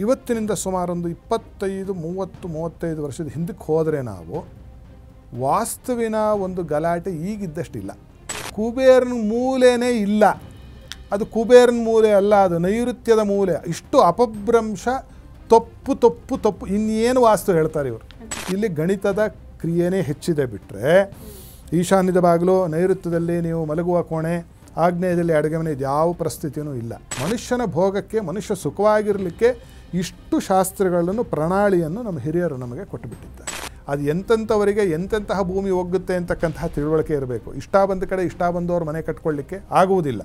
ಇವತ್ತಿನಿಂದ ಸುಮಾರೊಂದು 25-30-35 ವರ್ಷದ ಹಿಂದಕ್ಕೆ ಹೋದರೆ ನಾವು ವಾಸ್ತುವಿನ ಒಂದು ಗಲಾಟೆ ಈಗಿದ್ದಷ್ಟಿಲ್ಲ. ಕುಬೇರನ ಮೂಲೆನೇ ಇಲ್ಲ. ಅದು ಕುಬೇರನ ಮೂಲೆ ಅಲ್ಲ, ಅದು ನೈಋತ್ಯದ ಮೂಲೆ. ಇಷ್ಟು ಅಪಭ್ರಂಶ, ತಪ್ಪು ಇನ್ನೇನು ವಾಸ್ತು ಹೇಳ್ತಾರೆ ಇವರು. ಇಲ್ಲಿ ಗಣಿತದ ಕ್ರಿಯೆನೇ ಹೆಚ್ಚಿದೆ ಬಿಟ್ಟರೆ ಈಶಾನ್ಯದ ಬಾಗಿಲು, ನೈಋತ್ಯದಲ್ಲಿ ನೀವು ಮಲಗುವ ಕೋಣೆ, ಆಗ್ನೇಯದಲ್ಲಿ ಅಡುಗೆ ಮನೆ, ಇದು ಯಾವ ಪರಿಸ್ಥಿತಿಯೂ ಇಲ್ಲ. ಮನುಷ್ಯನ ಭೋಗಕ್ಕೆ, ಮನುಷ್ಯ ಸುಖವಾಗಿರಲಿಕ್ಕೆ ಇಷ್ಟು ಶಾಸ್ತ್ರಗಳನ್ನು, ಪ್ರಣಾಳಿಯನ್ನು ನಮ್ಮ ಹಿರಿಯರು ನಮಗೆ ಕೊಟ್ಟುಬಿಟ್ಟಿದ್ದಾರೆ. ಅದು ಎಂತೆಂಥವರಿಗೆ ಎಂತೆಂತಹ ಭೂಮಿ ಹೋಗುತ್ತೆ ಅಂತಕ್ಕಂತಹ ತಿಳುವಳಿಕೆ ಇರಬೇಕು. ಇಷ್ಟ ಬಂದ ಕಡೆ ಇಷ್ಟ ಬಂದವರು ಮನೆ ಕಟ್ಕೊಳ್ಳಿಕ್ಕೆ ಆಗುವುದಿಲ್ಲ.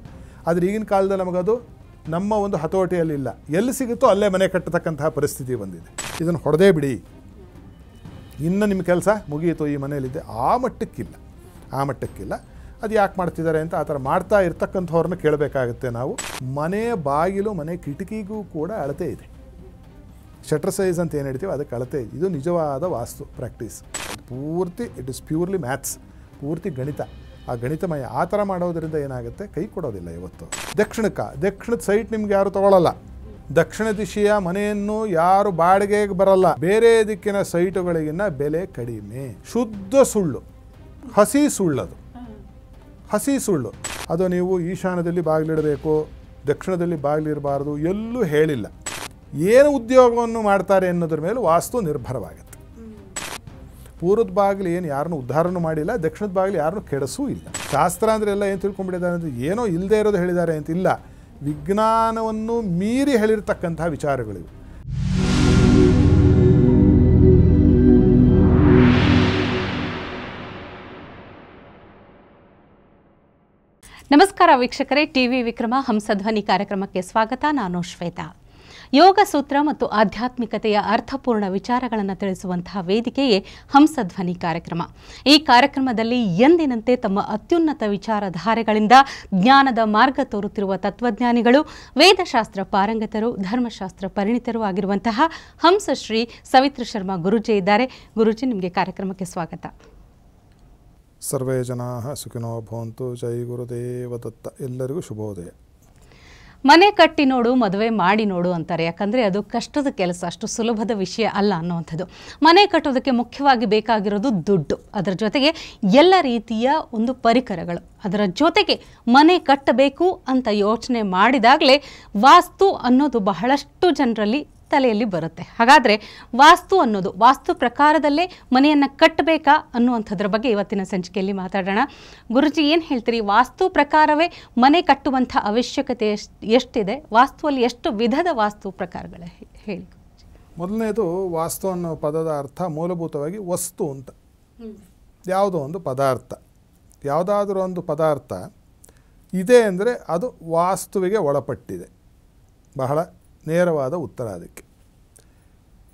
ಆದರೆ ಈಗಿನ ಕಾಲದಲ್ಲಿ ನಮಗದು ನಮ್ಮ ಒಂದು ಹತೋಟಿಯಲ್ಲಿಲ್ಲ. ಎಲ್ಲಿ ಸಿಗುತ್ತೋ ಅಲ್ಲೇ ಮನೆ ಕಟ್ಟತಕ್ಕಂತಹ ಪರಿಸ್ಥಿತಿ ಬಂದಿದೆ. ಇದನ್ನು ಹೊಡೆದೇ ಬಿಡಿ, ಇನ್ನು ನಿಮ್ಮ ಕೆಲಸ ಮುಗಿಯಿತು ಈ ಮನೆಯಲ್ಲಿದ್ದೆ, ಆ ಮಟ್ಟಕ್ಕಿಲ್ಲ. ಅದು ಯಾಕೆ ಮಾಡ್ತಿದ್ದಾರೆ ಅಂತ ಆ ಥರ ಮಾಡ್ತಾ ಇರ್ತಕ್ಕಂಥವ್ರನ್ನ ಕೇಳಬೇಕಾಗುತ್ತೆ ನಾವು. ಮನೆ ಬಾಗಿಲು, ಮನೆ ಕಿಟಕಿಗೂ ಕೂಡ ಅಳತೆ ಇದೆ. ಶಟರ್ ಸೈಜ್ ಅಂತ ಏನು ಹೇಳ್ತೀವಿ ಅದಕ್ಕೆ ಅಳತೆ ಇದೆ. ಇದು ನಿಜವಾದ ವಾಸ್ತು ಪ್ರಾಕ್ಟೀಸ್. ಪೂರ್ತಿ ಇಟ್ ಇಸ್ ಪ್ಯೂರ್ಲಿ ಮ್ಯಾಥ್ಸ್, ಪೂರ್ತಿ ಗಣಿತ. ಆ ಗಣಿತಮಯ ಆ ಥರ ಮಾಡೋದರಿಂದ ಏನಾಗುತ್ತೆ, ಕೈ ಕೊಡೋದಿಲ್ಲ ಇವತ್ತು. ದಕ್ಷಿಣದ ಸೈಟ್ ನಿಮ್ಗೆ ಯಾರು ತೊಗೊಳ್ಳಲ್ಲ. ದಕ್ಷಿಣ ದಿಶೆಯ ಮನೆಯನ್ನು ಯಾರು ಬಾಡಿಗೆಗೆ ಬರಲ್ಲ. ಬೇರೆ ದಿಕ್ಕಿನ ಸೈಟುಗಳಿಗಿನ್ನ ಬೆಲೆ ಕಡಿಮೆ. ಶುದ್ಧ ಸುಳ್ಳು, ಹಸಿ ಸುಳ್ಳು. ಅದು ನೀವು ಈಶಾನ್ಯದಲ್ಲಿ ಬಾಗಿಲಿಡಬೇಕು, ದಕ್ಷಿಣದಲ್ಲಿ ಬಾಗಿಲಿರಬಾರ್ದು, ಎಲ್ಲೂ ಹೇಳಿಲ್ಲ. ಏನು ಉದ್ಯೋಗವನ್ನು ಮಾಡ್ತಾರೆ ಅನ್ನೋದ್ರ ಮೇಲೆ ವಾಸ್ತು ನಿರ್ಭರವಾಗುತ್ತೆ. ಪೂರ್ವದ ಬಾಗಿಲು ಏನು ಯಾರನ್ನೂ ಉದ್ಧಾರನೂ ಮಾಡಿಲ್ಲ, ದಕ್ಷಿಣದ ಬಾಗಿಲು ಯಾರನ್ನೂ ಕೆಡಿಸೂ ಇಲ್ಲ. ಶಾಸ್ತ್ರ ಅಂದರೆ ಎಲ್ಲ ಏನು ತಿಳ್ಕೊಂಡ್ಬಿಟ್ಟಿದ್ದಾರೆ ಅಂದರೆ ಏನೋ ಇಲ್ಲದೆ ಇರೋದು ಹೇಳಿದ್ದಾರೆ ಅಂತಿಲ್ಲ, ವಿಜ್ಞಾನವನ್ನು ಮೀರಿ ಹೇಳಿರ್ತಕ್ಕಂತಹ ವಿಚಾರಗಳಿವೆ. ನಮಸ್ಕಾರ ವೀಕ್ಷಕರೇ, ಟಿವಿ ವಿಕ್ರಮ ಹಂಸಧ್ವನಿ ಕಾರ್ಯಕ್ರಮಕ್ಕೆ ಸ್ವಾಗತ. ನಾನು ಶ್ವೇತಾ. ಯೋಗ ಸೂತ್ರ ಮತ್ತು ಆಧ್ಯಾತ್ಮಿಕತೆಯ ಅರ್ಥಪೂರ್ಣ ವಿಚಾರಗಳನ್ನು ತಿಳಿಸುವಂತಹ ವೇದಿಕೆಯೇ ಹಂಸಧ್ವನಿ ಕಾರ್ಯಕ್ರಮ. ಈ ಕಾರ್ಯಕ್ರಮದಲ್ಲಿ ಎಂದಿನಂತೆ ತಮ್ಮ ಅತ್ಯುನ್ನತ ವಿಚಾರಧಾರೆಗಳಿಂದ ಜ್ಞಾನದ ಮಾರ್ಗ ತೋರುತ್ತಿರುವ ತತ್ವಜ್ಞಾನಿಗಳು, ವೇದಶಾಸ್ತ್ರ ಪಾರಂಗತರು, ಧರ್ಮಶಾಸ್ತ್ರ ಪರಿಣಿತರು ಆಗಿರುವಂತಹ ಹಂಸಶ್ರೀ ಸವಿತ್ರ ಶರ್ಮಾ ಗುರೂಜಿ ಇದ್ದಾರೆ. ಗುರೂಜಿ, ನಿಮಗೆ ಕಾರ್ಯಕ್ರಮಕ್ಕೆ ಸ್ವಾಗತ. ಸರ್ವೇ ಜನಾಃ ಸುಖಿನೋ ಭವಂತು. ಜೈ ಗುರುದೇವ ದತ್ತ. ಎಲ್ಲರಿಗೂ ಶುಭೋದಯ. ಮನೆ ಕಟ್ಟಿ ನೋಡು, ಮದುವೆ ಮಾಡಿ ನೋಡು ಅಂತಾರೆ. ಯಾಕಂದರೆ ಅದು ಕಷ್ಟದ ಕೆಲಸ, ಅಷ್ಟು ಸುಲಭದ ವಿಷಯ ಅಲ್ಲ ಅನ್ನುವಂಥದ್ದು. ಮನೆ ಕಟ್ಟೋದಕ್ಕೆ ಮುಖ್ಯವಾಗಿ ಬೇಕಾಗಿರೋದು ದುಡ್ಡು, ಅದರ ಜೊತೆಗೆ ಎಲ್ಲ ರೀತಿಯ ಒಂದು ಪರಿಕರಗಳು. ಅದರ ಜೊತೆಗೆ ಮನೆ ಕಟ್ಟಬೇಕು ಅಂತ ಯೋಚನೆ ಮಾಡಿದಾಗಲೇ ವಾಸ್ತು ಅನ್ನೋದು ಬಹಳಷ್ಟು ಜನರಲ್ಲಿ ತಲೆಯಲ್ಲಿ ಬರುತ್ತೆ. ಹಾಗಾದರೆ ವಾಸ್ತು ಅನ್ನೋದು, ವಾಸ್ತು ಪ್ರಕಾರದಲ್ಲೇ ಮನೆಯನ್ನು ಕಟ್ಟಬೇಕಾ ಅನ್ನುವಂಥದ್ರ ಬಗ್ಗೆ ಇವತ್ತಿನ ಸಂಚಿಕೆಯಲ್ಲಿ ಮಾತಾಡೋಣ. ಗುರುಜಿ, ಏನು ಹೇಳ್ತೀರಿ? ವಾಸ್ತು ಪ್ರಕಾರವೇ ಮನೆ ಕಟ್ಟುವಂಥ ಅವಶ್ಯಕತೆ ಎಷ್ಟಿದೆ? ವಾಸ್ತುವಲ್ಲಿ ಎಷ್ಟು ವಿಧದ ವಾಸ್ತು ಪ್ರಕಾರಗಳು ಹೇಳಿ. ಮೊದಲನೇದು, ವಾಸ್ತು ಅನ್ನೋ ಪದದ ಅರ್ಥ ಮೂಲಭೂತವಾಗಿ ವಸ್ತು ಅಂತ. ಯಾವುದೋ ಒಂದು ಪದಾರ್ಥ, ಯಾವುದಾದ್ರೂ ಒಂದು ಪದಾರ್ಥ ಇದೆ ಅಂದರೆ ಅದು ವಾಸ್ತುವಿಗೆ ಒಳಪಟ್ಟಿದೆ. ಬಹಳ ನೇರವಾದ ಉತ್ತರ ಅದಕ್ಕೆ.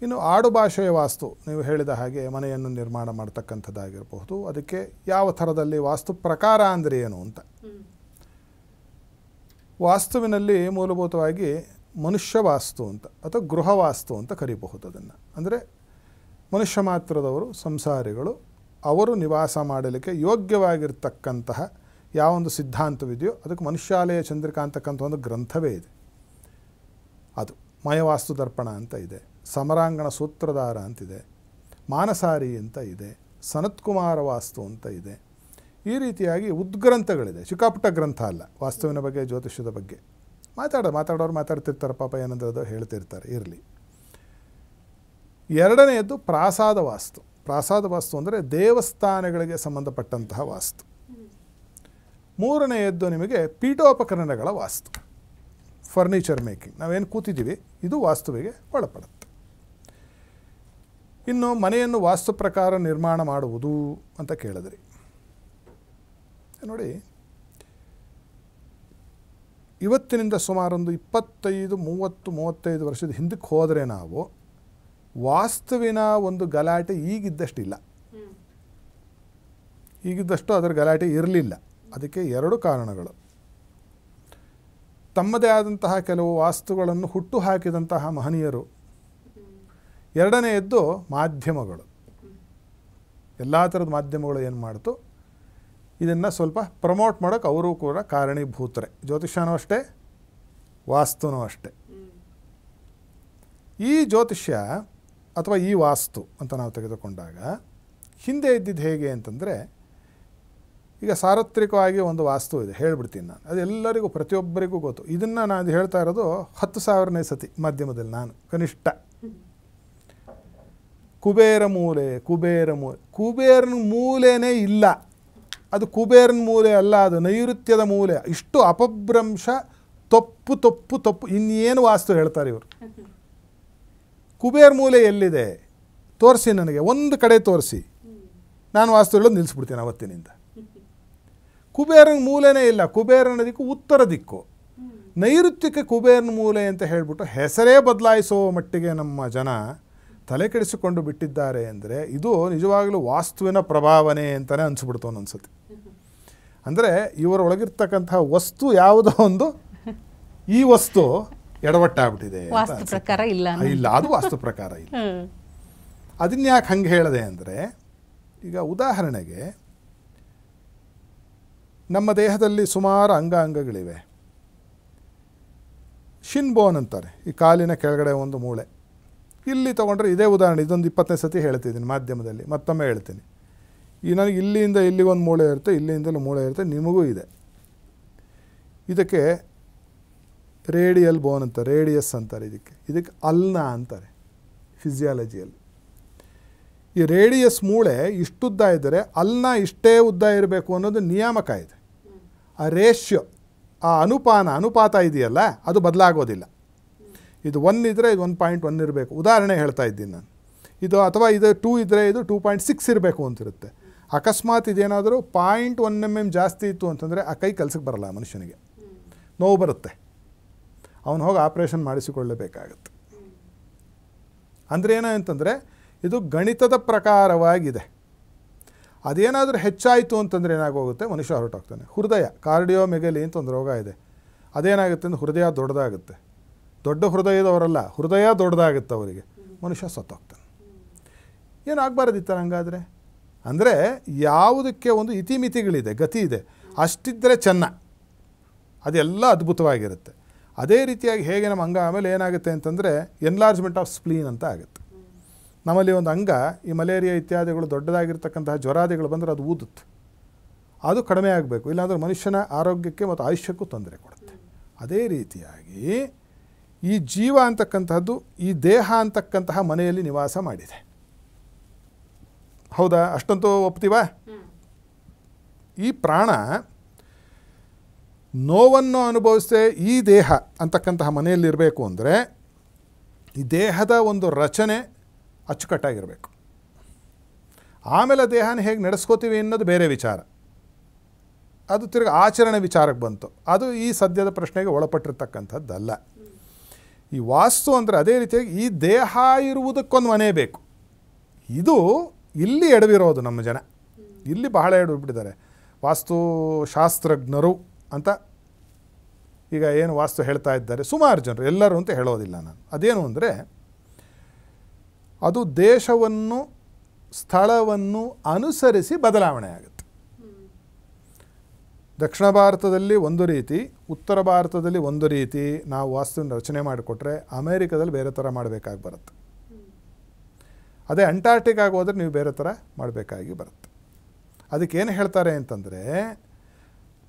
ಇನ್ನು ಆಡುಭಾಷೆಯ ವಾಸ್ತು, ನೀವು ಹೇಳಿದ ಹಾಗೆ ಮನೆಯನ್ನು ನಿರ್ಮಾಣ ಮಾಡ್ತಕ್ಕಂಥದ್ದಾಗಿರಬಹುದು. ಅದಕ್ಕೆ ಯಾವ ಥರದಲ್ಲಿ ವಾಸ್ತು ಪ್ರಕಾರ ಅಂದರೆ ಏನು ಅಂತ. ವಾಸ್ತುವಿನಲ್ಲಿ ಮೂಲಭೂತವಾಗಿ ಮನುಷ್ಯ ವಾಸ್ತು ಅಂತ ಅಥವಾ ಗೃಹವಾಸ್ತು ಅಂತ ಕರೀಬಹುದು ಅದನ್ನು. ಅಂದರೆ ಮನುಷ್ಯ ಮಾತ್ರದವರು, ಸಂಸಾರಿಗಳು, ಅವರು ನಿವಾಸ ಮಾಡಲಿಕ್ಕೆ ಯೋಗ್ಯವಾಗಿರ್ತಕ್ಕಂತಹ ಯಾವೊಂದು ಸಿದ್ಧಾಂತವಿದೆಯೋ ಅದಕ್ಕೆ ಮನುಷ್ಯಾಲಯ ಚಂದ್ರಿಕಾ ಅಂತಕ್ಕಂಥ ಒಂದು ಗ್ರಂಥವೇ ಇದೆ. ಅದು ಮಯವಾಸ್ತು ದರ್ಪಣ ಅಂತ ಇದೆ, ಸಮರಾಂಗಣ ಸೂತ್ರಧಾರ ಅಂತಿದೆ, ಮಾನಸಾರಿ ಅಂತ ಇದೆ, ಸನತ್ಕುಮಾರ ವಾಸ್ತು ಅಂತ ಇದೆ. ಈ ರೀತಿಯಾಗಿ ಉದ್ಗ್ರಂಥಗಳಿದೆ. ಚಿಕ್ಕಪುಟ್ಟ ಗ್ರಂಥ ಅಲ್ಲ. ವಾಸ್ತುವಿನ ಬಗ್ಗೆ, ಜ್ಯೋತಿಷ್ಯದ ಬಗ್ಗೆ ಮಾತಾಡೋರು ಮಾತಾಡ್ತಿರ್ತಾರೆ, ಪಾಪ ಏನಂದ್ರೆ ಹೇಳ್ತಿರ್ತಾರೆ, ಇರಲಿ. ಎರಡನೆಯದ್ದು ಪ್ರಾಸಾದ ವಾಸ್ತು. ಪ್ರಾಸಾದ ವಾಸ್ತು ಅಂದರೆ ದೇವಸ್ಥಾನಗಳಿಗೆ ಸಂಬಂಧಪಟ್ಟಂತಹ ವಾಸ್ತು. ಮೂರನೆಯದ್ದು ನಿಮಗೆ ಪೀಠೋಪಕರಣಗಳ ವಾಸ್ತು, ಫರ್ನಿಚರ್ ಮೇಕಿಂಗ್. ನಾವೇನು ಕೂತಿದ್ದೀವಿ ಇದು ವಾಸ್ತುವಿಗೆ ಒಳಪಡುತ್ತೆ. ಇನ್ನು ಮನೆಯನ್ನು ವಾಸ್ತು ಪ್ರಕಾರ ನಿರ್ಮಾಣ ಮಾಡುವುದು ಅಂತ ಕೇಳಿದ್ರಿ. ನೋಡಿ, ಇವತ್ತಿನಿಂದ ಸುಮಾರೊಂದು 25-30-35 ವರ್ಷದ ಹಿಂದಕ್ಕೆ ಹೋದರೆ ನಾವು ವಾಸ್ತುವಿನ ಒಂದು ಗಲಾಟೆ ಈಗಿದ್ದಷ್ಟಿಲ್ಲ. ಈಗಿದ್ದಷ್ಟು ಅದರ ಗಲಾಟೆ ಇರಲಿಲ್ಲ. ಅದಕ್ಕೆ ಎರಡು ಕಾರಣಗಳು. ತಮ್ಮದೇ ಆದಂತಹ ಕೆಲವು ವಾಸ್ತುಗಳನ್ನು ಹುಟ್ಟು ಹಾಕಿದಂತಹ ಮಹನೀಯರು. ಎರಡನೆಯದ್ದು ಮಾಧ್ಯಮಗಳು. ಎಲ್ಲ ಥರದ ಮಾಧ್ಯಮಗಳು ಏನು ಮಾಡ್ತು, ಇದನ್ನು ಸ್ವಲ್ಪ ಪ್ರಮೋಟ್ ಮಾಡೋಕ್ಕೆ ಅವರು ಕೂಡ ಕಾರಣೀಭೂತರೆ. ಜ್ಯೋತಿಷ್ಯನೂ ಅಷ್ಟೇ, ವಾಸ್ತುನೂ ಅಷ್ಟೇ. ಈ ಜ್ಯೋತಿಷ್ಯ ಅಥವಾ ಈ ವಾಸ್ತು ಅಂತ ನಾವು ತೆಗೆದುಕೊಂಡಾಗ ಹಿಂದೆ ಇದ್ದಿದ್ದು ಹೇಗೆ ಅಂತಂದರೆ, ಈಗ ಸಾರ್ವತ್ರಿಕವಾಗಿ ಒಂದು ವಾಸ್ತು ಇದೆ, ಹೇಳ್ಬಿಡ್ತೀನಿ ನಾನು, ಅದು ಎಲ್ಲರಿಗೂ ಪ್ರತಿಯೊಬ್ಬರಿಗೂ ಗೊತ್ತು. ಇದನ್ನು ನಾನು ಹೇಳ್ತಾ ಇರೋದು 10,000ನೇ ಸತಿ ಮಾಧ್ಯಮದಲ್ಲಿ ನಾನು ಕನಿಷ್ಠ. ಕುಬೇರ ಮೂಲೆ, ಕುಬೇರನ ಮೂಲೆನೇ ಇಲ್ಲ, ಅದು ಕುಬೇರನ ಮೂಲೆ ಅಲ್ಲ, ಅದು ನೈಋತ್ಯದ ಮೂಲೆ. ಇಷ್ಟು ಅಪಭ್ರಂಶ, ತಪ್ಪು ಇನ್ನೇನು ವಾಸ್ತು ಹೇಳ್ತಾರೆ ಇವರು. ಕುಬೇರ ಮೂಲೆ ಎಲ್ಲಿದೆ ತೋರಿಸಿ, ನನಗೆ ಒಂದು ಕಡೆ ತೋರಿಸಿ, ನಾನು ವಾಸ್ತು ಹೇಳೋದು ನಿಲ್ಲಿಸ್ಬಿಡ್ತೀನಿ ಅವತ್ತಿನಿಂದ. ಕುಬೇರನ ಮೂಲೆನೇ ಇಲ್ಲ. ಕುಬೇರನ ದಿಕ್ಕು ಉತ್ತರ ದಿಕ್ಕು, ನೈಋತ್ಯಕ್ಕೆ ಕುಬೇರನ ಮೂಲೆ ಅಂತ ಹೇಳಿಬಿಟ್ಟು ಹೆಸರೇ ಬದಲಾಯಿಸೋ ಮಟ್ಟಿಗೆ ನಮ್ಮ ಜನ ತಲೆ ಕೆಡಿಸಿಕೊಂಡು ಬಿಟ್ಟಿದ್ದಾರೆ ಅಂದರೆ ಇದು ನಿಜವಾಗಲೂ ವಾಸ್ತುವಿನ ಪ್ರಭಾವನೆ ಅಂತಲೇ ಅನಿಸ್ಬಿಡ್ತು ಒಂದೊಂದ್ಸತಿ. ಅಂದರೆ ಇವರೊಳಗಿರ್ತಕ್ಕಂಥ ವಸ್ತು ಯಾವುದೋ ಒಂದು, ಈ ವಸ್ತು ಎಡವಟ್ಟಾಗ್ಬಿಟ್ಟಿದೆ, ವಾಸ್ತು ಪ್ರಕಾರ ಇಲ್ಲ, ಅದು ವಾಸ್ತು ಪ್ರಕಾರ ಇಲ್ಲ. ಅದನ್ಯಾಕೆ ಹಂಗೆ ಹೇಳಿದೆ ಅಂದರೆ, ಈಗ ಉದಾಹರಣೆಗೆ ನಮ್ಮ ದೇಹದಲ್ಲಿ ಸುಮಾರು ಅಂಗಾಂಗಗಳಿವೆ. ಶಿನ್ ಬೋನ್ ಅಂತಾರೆ, ಈ ಕಾಲಿನ ಕೆಳಗಡೆ ಒಂದು ಮೂಳೆ. ಇಲ್ಲಿ ತೊಗೊಂಡ್ರೆ ಇದೇ ಉದಾಹರಣೆ, ಇದೊಂದು 20ನೇ ಸತಿ ಹೇಳ್ತಿದ್ದೀನಿ ಮಾಧ್ಯಮದಲ್ಲಿ, ಮತ್ತೊಮ್ಮೆ ಹೇಳ್ತೀನಿ. ಈ ನನಗೆ ಇಲ್ಲಿಂದ ಇಲ್ಲಿಗೊಂದು ಮೂಳೆ ಇರುತ್ತೆ, ಇಲ್ಲಿಂದಲೂ ಮೂಳೆ ಇರುತ್ತೆ, ನಿಮಗೂ ಇದೆ. ಇದಕ್ಕೆ ರೇಡಿಯಲ್ ಬೋನ್ ಅಂತ, ರೇಡಿಯಸ್ ಅಂತಾರೆ ಇದಕ್ಕೆ ಅಲ್ನ ಅಂತಾರೆ ಫಿಸಿಯಾಲಜಿಯಲ್ಲಿ. ಈ ರೇಡಿಯಸ್ ಮೂಳೆ ಇಷ್ಟುದ್ದ ಇದ್ದರೆ ಅಲ್ನ ಇಷ್ಟೇ ಉದ್ದ ಇರಬೇಕು ಅನ್ನೋದು ನಿಯಾಮಕ ಇದೆ. ಆ ರೇಷ್ಯೋ, ಆ ಅನುಪಾತ ಇದೆಯಲ್ಲ, ಅದು ಬದಲಾಗೋದಿಲ್ಲ. ಇದು 1 ಇದ್ದರೆ ಇದು 1.1 ಇರಬೇಕು, ಉದಾಹರಣೆ ಹೇಳ್ತಾ ಇದ್ದೀನಿ ನಾನು. ಇದು ಅಥವಾ ಇದು 2 ಇದ್ದರೆ ಇದು 2.6 ಇರಬೇಕು ಅಂತಿರುತ್ತೆ. ಅಕಸ್ಮಾತ್ ಇದೇನಾದರೂ 0.1 mm ಜಾಸ್ತಿ ಇತ್ತು ಅಂತಂದರೆ ಆ ಕೈ ಕೆಲಸಕ್ಕೆ ಬರಲ್ಲ, ಮನುಷ್ಯನಿಗೆ ನೋವು ಬರುತ್ತೆ, ಅವನು ಹೋಗಿ ಆಪ್ರೇಷನ್ ಮಾಡಿಸಿಕೊಳ್ಳಬೇಕಾಗತ್ತೆ. ಅಂದರೆ ಏನಂತಂದರೆ ಇದು ಗಣಿತದ ಪ್ರಕಾರವಾಗಿದೆ. ಅದೇನಾದರೂ ಹೆಚ್ಚಾಯಿತು ಅಂತಂದರೆ ಏನಾಗೋಗುತ್ತೆ, ಮನುಷ್ಯ ಹೊರಟೋಗ್ತಾನೆ. ಹೃದಯ, ಕಾರ್ಡಿಯೋಮೆಗಲಿ ಅಂತ ಒಂದು ರೋಗ ಇದೆ. ಅದೇನಾಗುತ್ತೆ ಅಂದರೆ ಹೃದಯ ದೊಡ್ಡದಾಗುತ್ತೆ. ದೊಡ್ಡ ಹೃದಯದವರಲ್ಲ, ಹೃದಯ ದೊಡ್ಡದಾಗುತ್ತೆ ಅವರಿಗೆ, ಮನುಷ್ಯ ಸತ್ತೋಗ್ತಾನೆ. ಏನಾಗಬಾರ್ದಿತ್ತು ಹಂಗಾದರೆ? ಅಂದರೆ ಯಾವುದಕ್ಕೆ ಒಂದು ಇತಿಮಿತಿಗಳಿದೆ, ಗತಿ ಇದೆ. ಅಷ್ಟಿದ್ದರೆ ಚೆನ್ನ, ಅದೆಲ್ಲ ಅದ್ಭುತವಾಗಿರುತ್ತೆ. ಅದೇ ರೀತಿಯಾಗಿ ಹೇಗೆ ನಮ್ಮ ಅಂಗ ಆಮೇಲೆ ಏನಾಗುತ್ತೆ ಅಂತಂದರೆ ಎನ್ಲಾರ್ಜ್ಮೆಂಟ್ ಆಫ್ ಸ್ಪ್ಲೀನ್ ಅಂತ ಆಗುತ್ತೆ. ನಮ್ಮಲ್ಲಿ ಒಂದು ಅಂಗ, ಈ ಮಲೇರಿಯಾ ಇತ್ಯಾದಿಗಳು ದೊಡ್ಡದಾಗಿರ್ತಕ್ಕಂತಹ ಜ್ವರಾದಿಗಳು ಬಂದರೆ ಅದು ಊದುತ್ತೆ, ಅದು ಕಡಿಮೆ ಆಗಬೇಕು, ಇಲ್ಲಾಂದರೆ ಮನುಷ್ಯನ ಆರೋಗ್ಯಕ್ಕೆ ಮತ್ತು ಆಯುಷ್ಯಕ್ಕೂ ತೊಂದರೆ ಕೊಡುತ್ತೆ. ಅದೇ ರೀತಿಯಾಗಿ ಈ ಜೀವ ಅಂತಕ್ಕಂತಹದ್ದು ಈ ದೇಹ ಅಂತಕ್ಕಂತಹ ಮನೆಯಲ್ಲಿ ನಿವಾಸ ಮಾಡಿದೆ. ಹೌದಾ? ಅಷ್ಟಂತೂ ಒಪ್ತೀವಾ? ಈ ಪ್ರಾಣ ನೋವನ್ನು ಅನುಭವಿಸದೆ ಈ ದೇಹ ಅಂತಕ್ಕಂತಹ ಮನೆಯಲ್ಲಿರಬೇಕು ಅಂದರೆ ಈ ದೇಹದ ಒಂದು ರಚನೆ ಅಚ್ಚುಕಟ್ಟಾಗಿರಬೇಕು. ಆಮೇಲೆ ದೇಹನ ಹೇಗೆ ನಡೆಸ್ಕೋತೀವಿ ಅನ್ನೋದು ಬೇರೆ ವಿಚಾರ, ಅದು ತಿರ್ಗಿ ಆಚರಣೆ ವಿಚಾರಕ್ಕೆ ಬಂತು. ಅದು ಈ ಸದ್ಯದ ಪ್ರಶ್ನೆಗೆ ಒಳಪಟ್ಟಿರ್ತಕ್ಕಂಥದ್ದಲ್ಲ. ಈ ವಾಸ್ತು ಅಂದರೆ ಅದೇ ರೀತಿಯಾಗಿ ಈ ದೇಹ ಇರುವುದಕ್ಕೊಂದು ಮನೆ ಬೇಕು. ಇದು ಇಲ್ಲಿ ಎಡವಿರೋದು ನಮ್ಮ ಜನ, ಇಲ್ಲಿ ಬಹಳ ಎಡವಿಬಿಟ್ಟಿದ್ದಾರೆ. ವಾಸ್ತುಶಾಸ್ತ್ರಜ್ಞರು ಅಂತ ಈಗ ಏನು ವಾಸ್ತು ಹೇಳ್ತಾ ಇದ್ದಾರೆ ಸುಮಾರು ಜನರು, ಎಲ್ಲರೂ ಅಂತ ಹೇಳೋದಿಲ್ಲ ನಾನು. ಅದೇನು ಅಂದರೆ ಅದು ದೇಶವನ್ನು ಸ್ಥಳವನ್ನು ಅನುಸರಿಸಿ ಬದಲಾವಣೆ ಆಗುತ್ತೆ. ದಕ್ಷಿಣ ಭಾರತದಲ್ಲಿ ಒಂದು ರೀತಿ, ಉತ್ತರ ಭಾರತದಲ್ಲಿ ಒಂದು ರೀತಿ ನಾವು ವಾಸ್ತುವಿನ ರಚನೆ ಮಾಡಿಕೊಟ್ರೆ ಅಮೇರಿಕಾದಲ್ಲಿ ಬೇರೆ ಥರ ಮಾಡಬೇಕಾಗಿ ಬರುತ್ತೆ. ಅದೇ ಅಂಟಾರ್ಟಿಕಾಗಿ ಹೋದರೆ ನೀವು ಬೇರೆ ಥರ ಮಾಡಬೇಕಾಗಿ ಬರುತ್ತೆ. ಅದಕ್ಕೇನು ಹೇಳ್ತಾರೆ ಅಂತಂದರೆ,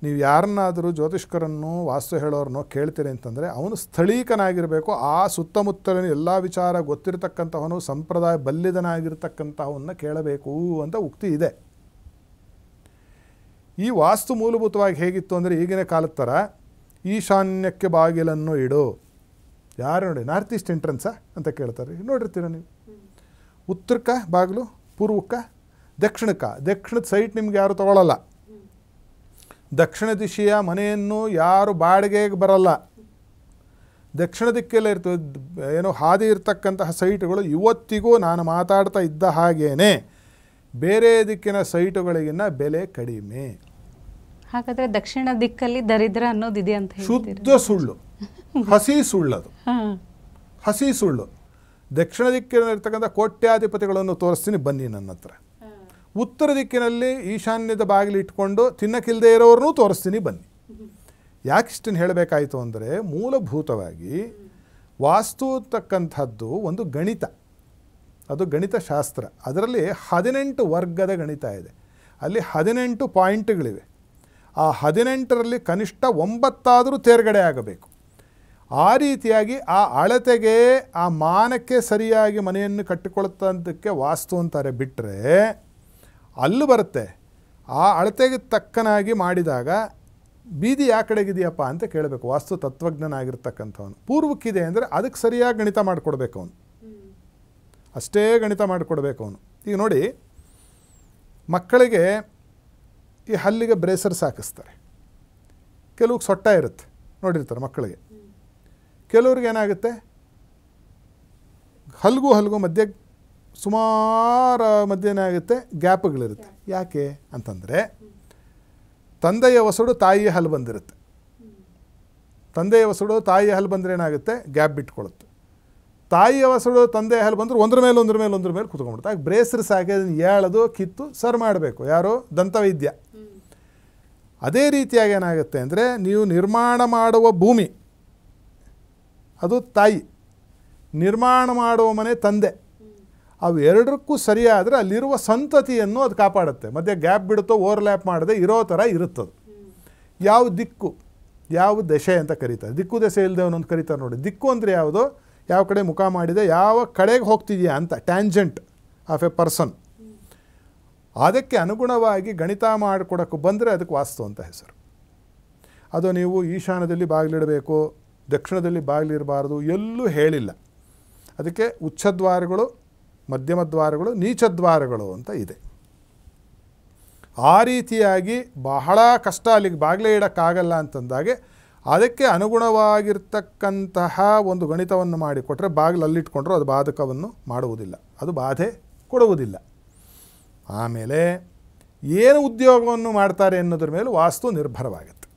ನೀವು ಯಾರನ್ನಾದರೂ ಜ್ಯೋತಿಷ್ಕರನ್ನು ವಾಸ್ತು ಹೇಳೋರನ್ನೋ ಕೇಳ್ತೀರಿ ಅಂತಂದರೆ ಅವನು ಸ್ಥಳೀಕನಾಗಿರಬೇಕು, ಆ ಸುತ್ತಮುತ್ತಲಿನ ಎಲ್ಲ ವಿಚಾರ ಗೊತ್ತಿರತಕ್ಕಂಥವನು, ಸಂಪ್ರದಾಯ ಬಲ್ಲಿದನಾಗಿರ್ತಕ್ಕಂಥವನ್ನ ಕೇಳಬೇಕು ಅಂತ ಉಕ್ತಿ ಇದೆ. ಈ ವಾಸ್ತು ಮೂಲಭೂತವಾಗಿ ಹೇಗಿತ್ತು ಅಂದರೆ ಈಗಿನ ಕಾಲದ ಥರ ಈಶಾನ್ಯಕ್ಕೆ ಬಾಗಿಲನ್ನು ಇಡು, ಯಾರು ನೋಡಿ ನಾರ್ತ್ ಈಸ್ಟ್ ಎಂಟ್ರೆನ್ಸಾ ಅಂತ ಕೇಳ್ತಾರೆ, ನೋಡಿರ್ತೀರ ನೀವು. ಉತ್ತರಕ್ಕೆ ಬಾಗಿಲು, ಪೂರ್ವಕ್ಕೆ, ದಕ್ಷಿಣದ ಸೈಟ್ ನಿಮ್ಗೆ ಯಾರು ತೊಗೊಳ್ಳಲ್ಲ. ದಕ್ಷಿಣ ದಿಶೆಯ ಮನೆಯನ್ನು ಯಾರು ಬಾಡಿಗೆಗೆ ಬರಲ್ಲ. ದಕ್ಷಿಣ ದಿಕ್ಕೆಲ್ಲ ಇರ್ತದೆ, ಏನೋ ಹಾದಿ ಇರ್ತಕ್ಕಂತಹ ಸೈಟ್ಗಳು ಇವತ್ತಿಗೂ ನಾನು ಮಾತಾಡ್ತಾ ಇದ್ದ ಹಾಗೇನೆ ಬೇರೆ ದಿಕ್ಕಿನ ಸೈಟುಗಳಿಗಿನ್ನ ಬೆಲೆ ಕಡಿಮೆ. ಹಾಗಾದರೆ ದಕ್ಷಿಣ ದಿಕ್ಕಲ್ಲಿ ದರಿದ್ರ ಅನ್ನೋದಿದೆ ಅಂತ ಶುದ್ಧ ಸುಳ್ಳು, ಹಸಿ ಸುಳ್ಳದು, ಹಸಿ ಸುಳ್ಳು. ದಕ್ಷಿಣ ದಿಕ್ಕಿನಲ್ಲಿರ್ತಕ್ಕಂಥ ಕೋಟ್ಯಾಧಿಪತಿಗಳನ್ನು ತೋರಿಸ್ತೀನಿ ಬನ್ನಿ ನನ್ನ ಹತ್ರ. ಉತ್ತರ ದಿಕ್ಕಿನಲ್ಲಿ ಈಶಾನ್ಯದ ಬಾಗಿಲು ಇಟ್ಕೊಂಡು ತಿನ್ನಕ್ಕಿಲ್ಲದೆ ಇರೋರನ್ನೂ ತೋರಿಸ್ತೀನಿ ಬನ್ನಿ. ಯಾಕಿಷ್ಟನ್ನು ಹೇಳಬೇಕಾಯಿತು ಅಂದರೆ ಮೂಲಭೂತವಾಗಿ ವಾಸ್ತು ಅಂತಕ್ಕಂಥದ್ದು ಒಂದು ಗಣಿತ, ಅದು ಗಣಿತಶಾಸ್ತ್ರ. ಅದರಲ್ಲಿ 18 ವರ್ಗದ ಗಣಿತ ಇದೆ. ಅಲ್ಲಿ 18 ಪಾಯಿಂಟ್ಗಳಿವೆ. ಆ 18ರಲ್ಲಿ ಕನಿಷ್ಠ 9 ತೇರ್ಗಡೆ ಆಗಬೇಕು. ಆ ರೀತಿಯಾಗಿ ಆ ಅಳತೆಗೆ, ಆ ಮಾನಕ್ಕೆ ಸರಿಯಾಗಿ ಮನೆಯನ್ನು ಕಟ್ಟಿಕೊಳ್ಳುತ್ತಂತಕ್ಕೆ ವಾಸ್ತು ಅಂತಾರೆ. ಬಿಟ್ಟರೆ ಅಲ್ಲೂ ಬರುತ್ತೆ. ಆ ಅಳತೆಗೆ ತಕ್ಕನಾಗಿ ಮಾಡಿದಾಗ ಬೀದಿ ಯಾವ ಕಡೆಗಿದೆಯಪ್ಪ ಅಂತ ಕೇಳಬೇಕು. ವಾಸ್ತು ತತ್ವಜ್ಞನಾಗಿರ್ತಕ್ಕಂಥವನು ಪೂರ್ವಕ್ಕಿದೆ ಅಂದರೆ ಅದಕ್ಕೆ ಸರಿಯಾಗಿ ಗಣಿತ ಮಾಡಿಕೊಡ್ಬೇಕು ಅವನು, ಅಷ್ಟೇ ಗಣಿತ ಮಾಡಿಕೊಡ್ಬೇಕು ಅವನು. ಈಗ ನೋಡಿ, ಮಕ್ಕಳಿಗೆ ಈ ಹಲ್ಲಿಗೆ ಬ್ರೇಸರ್ಸ್ ಹಾಕಿಸ್ತಾರೆ. ಕೆಲವು ಸೊಟ್ಟ ಇರುತ್ತೆ, ನೋಡಿರ್ತಾರೆ ಮಕ್ಕಳಿಗೆ. ಕೆಲವ್ರಿಗೆ ಏನಾಗುತ್ತೆ, ಹಲ್ಗೂ ಮಧ್ಯೆ ಸುಮಾರು ಮಧ್ಯೆ ಏನಾಗುತ್ತೆ, ಗ್ಯಾಪ್ಗಳಿರುತ್ತೆ. ಯಾಕೆ ಅಂತಂದರೆ ತಂದೆಯ ವಸಡು ತಾಯಿಯ ಹಲ್ಲು ಬಂದಿರುತ್ತೆ. ತಂದೆಯ ವಸಡು ತಾಯಿಯ ಹಲ್ಲು ಬಂದರೆ ಏನಾಗುತ್ತೆ, ಗ್ಯಾಪ್ ಬಿಟ್ಕೊಳ್ಳುತ್ತೆ. ತಾಯಿಯ ವಸಡು ತಂದೆಯ ಹಲ್ಲು ಬಂದರೆ ಒಂದ್ರ ಮೇಲೆ ಕೂತ್ಕೊಂಡ್ಬಿಡುತ್ತೆ. ಆಗ ಬ್ರೇಸರ್ಸ್ ಹಾಕಿ ಅದನ್ನು ಏಳೋದು, ಕಿತ್ತು ಸರ್ ಮಾಡಬೇಕು ಯಾರು, ದಂತವೈದ್ಯ. ಅದೇ ರೀತಿಯಾಗಿ ಏನಾಗುತ್ತೆ ಅಂದರೆ, ನೀವು ನಿರ್ಮಾಣ ಮಾಡುವ ಭೂಮಿ ಅದು ತಾಯಿ, ನಿರ್ಮಾಣ ಮಾಡುವ ಮನೆ ತಂದೆ. ಅವು ಎರಡಕ್ಕೂ ಸರಿಯಾದರೆ ಅಲ್ಲಿರುವ ಸಂತತಿಯನ್ನು ಅದು ಕಾಪಾಡುತ್ತೆ. ಮಧ್ಯೆ ಗ್ಯಾಪ್ ಬಿಡುತ್ತೋ, ಓವರ್ಲ್ಯಾಪ್ ಮಾಡದೆ ಇರೋ ಥರ ಇರುತ್ತದು. ಯಾವ ದಿಕ್ಕು, ಯಾವ ದಶೆ ಅಂತ ಕರೀತಾರೆ. ದಿಕ್ಕು ದಶೆ ಇಲ್ಲದೆ ಒಂದೊಂದು ಕರೀತಾರೆ ನೋಡಿ. ದಿಕ್ಕು ಅಂದರೆ ಯಾವುದು, ಯಾವ ಕಡೆ ಮುಖ ಮಾಡಿದೆ, ಯಾವ ಕಡೆಗೆ ಹೋಗ್ತಿದೆಯಾ ಅಂತ, ಟ್ಯಾಂಜೆಂಟ್ ಆಫ್ ಎ ಪರ್ಸನ್. ಅದಕ್ಕೆ ಅನುಗುಣವಾಗಿ ಗಣಿತ ಮಾಡಿಕೊಡೋಕ್ಕೆ ಬಂದರೆ ಅದಕ್ಕೆ ವಾಸ್ತು ಅಂತ ಹೆಸರು. ಅದು ನೀವು ಈಶಾನ್ಯದಲ್ಲಿ ಬಾಗಿಲಿಡಬೇಕು, ದಕ್ಷಿಣದಲ್ಲಿ ಬಾಗಿಲಿರಬಾರ್ದು, ಎಲ್ಲೂ ಹೇಳಿಲ್ಲ. ಅದಕ್ಕೆ ಉಚ್ಚದ್ವಾರಗಳು, ಮಧ್ಯಮ ದ್ವಾರಗಳು, ನೀಚದ್ವಾರಗಳು ಅಂತ ಇದೆ. ಆ ರೀತಿಯಾಗಿ ಬಹಳ ಕಷ್ಟ, ಅಲ್ಲಿಗೆ ಬಾಗಿಲೇ ಇಡೋಕ್ಕಾಗಲ್ಲ ಅಂತಂದಾಗೆ ಅದಕ್ಕೆ ಅನುಗುಣವಾಗಿರ್ತಕ್ಕಂತಹ ಒಂದು ಗಣಿತವನ್ನು ಮಾಡಿಕೊಟ್ರೆ ಬಾಗಿಲು ಅಲ್ಲಿಟ್ಕೊಂಡ್ರೂ ಅದು ಬಾಧಕವನ್ನು ಮಾಡುವುದಿಲ್ಲ, ಅದು ಬಾಧೆ ಕೊಡುವುದಿಲ್ಲ. ಆಮೇಲೆ ಏನು ಉದ್ಯೋಗವನ್ನು ಮಾಡ್ತಾರೆ ಅನ್ನೋದ್ರ ಮೇಲೆ ವಾಸ್ತು ನಿರ್ಭರವಾಗುತ್ತೆ.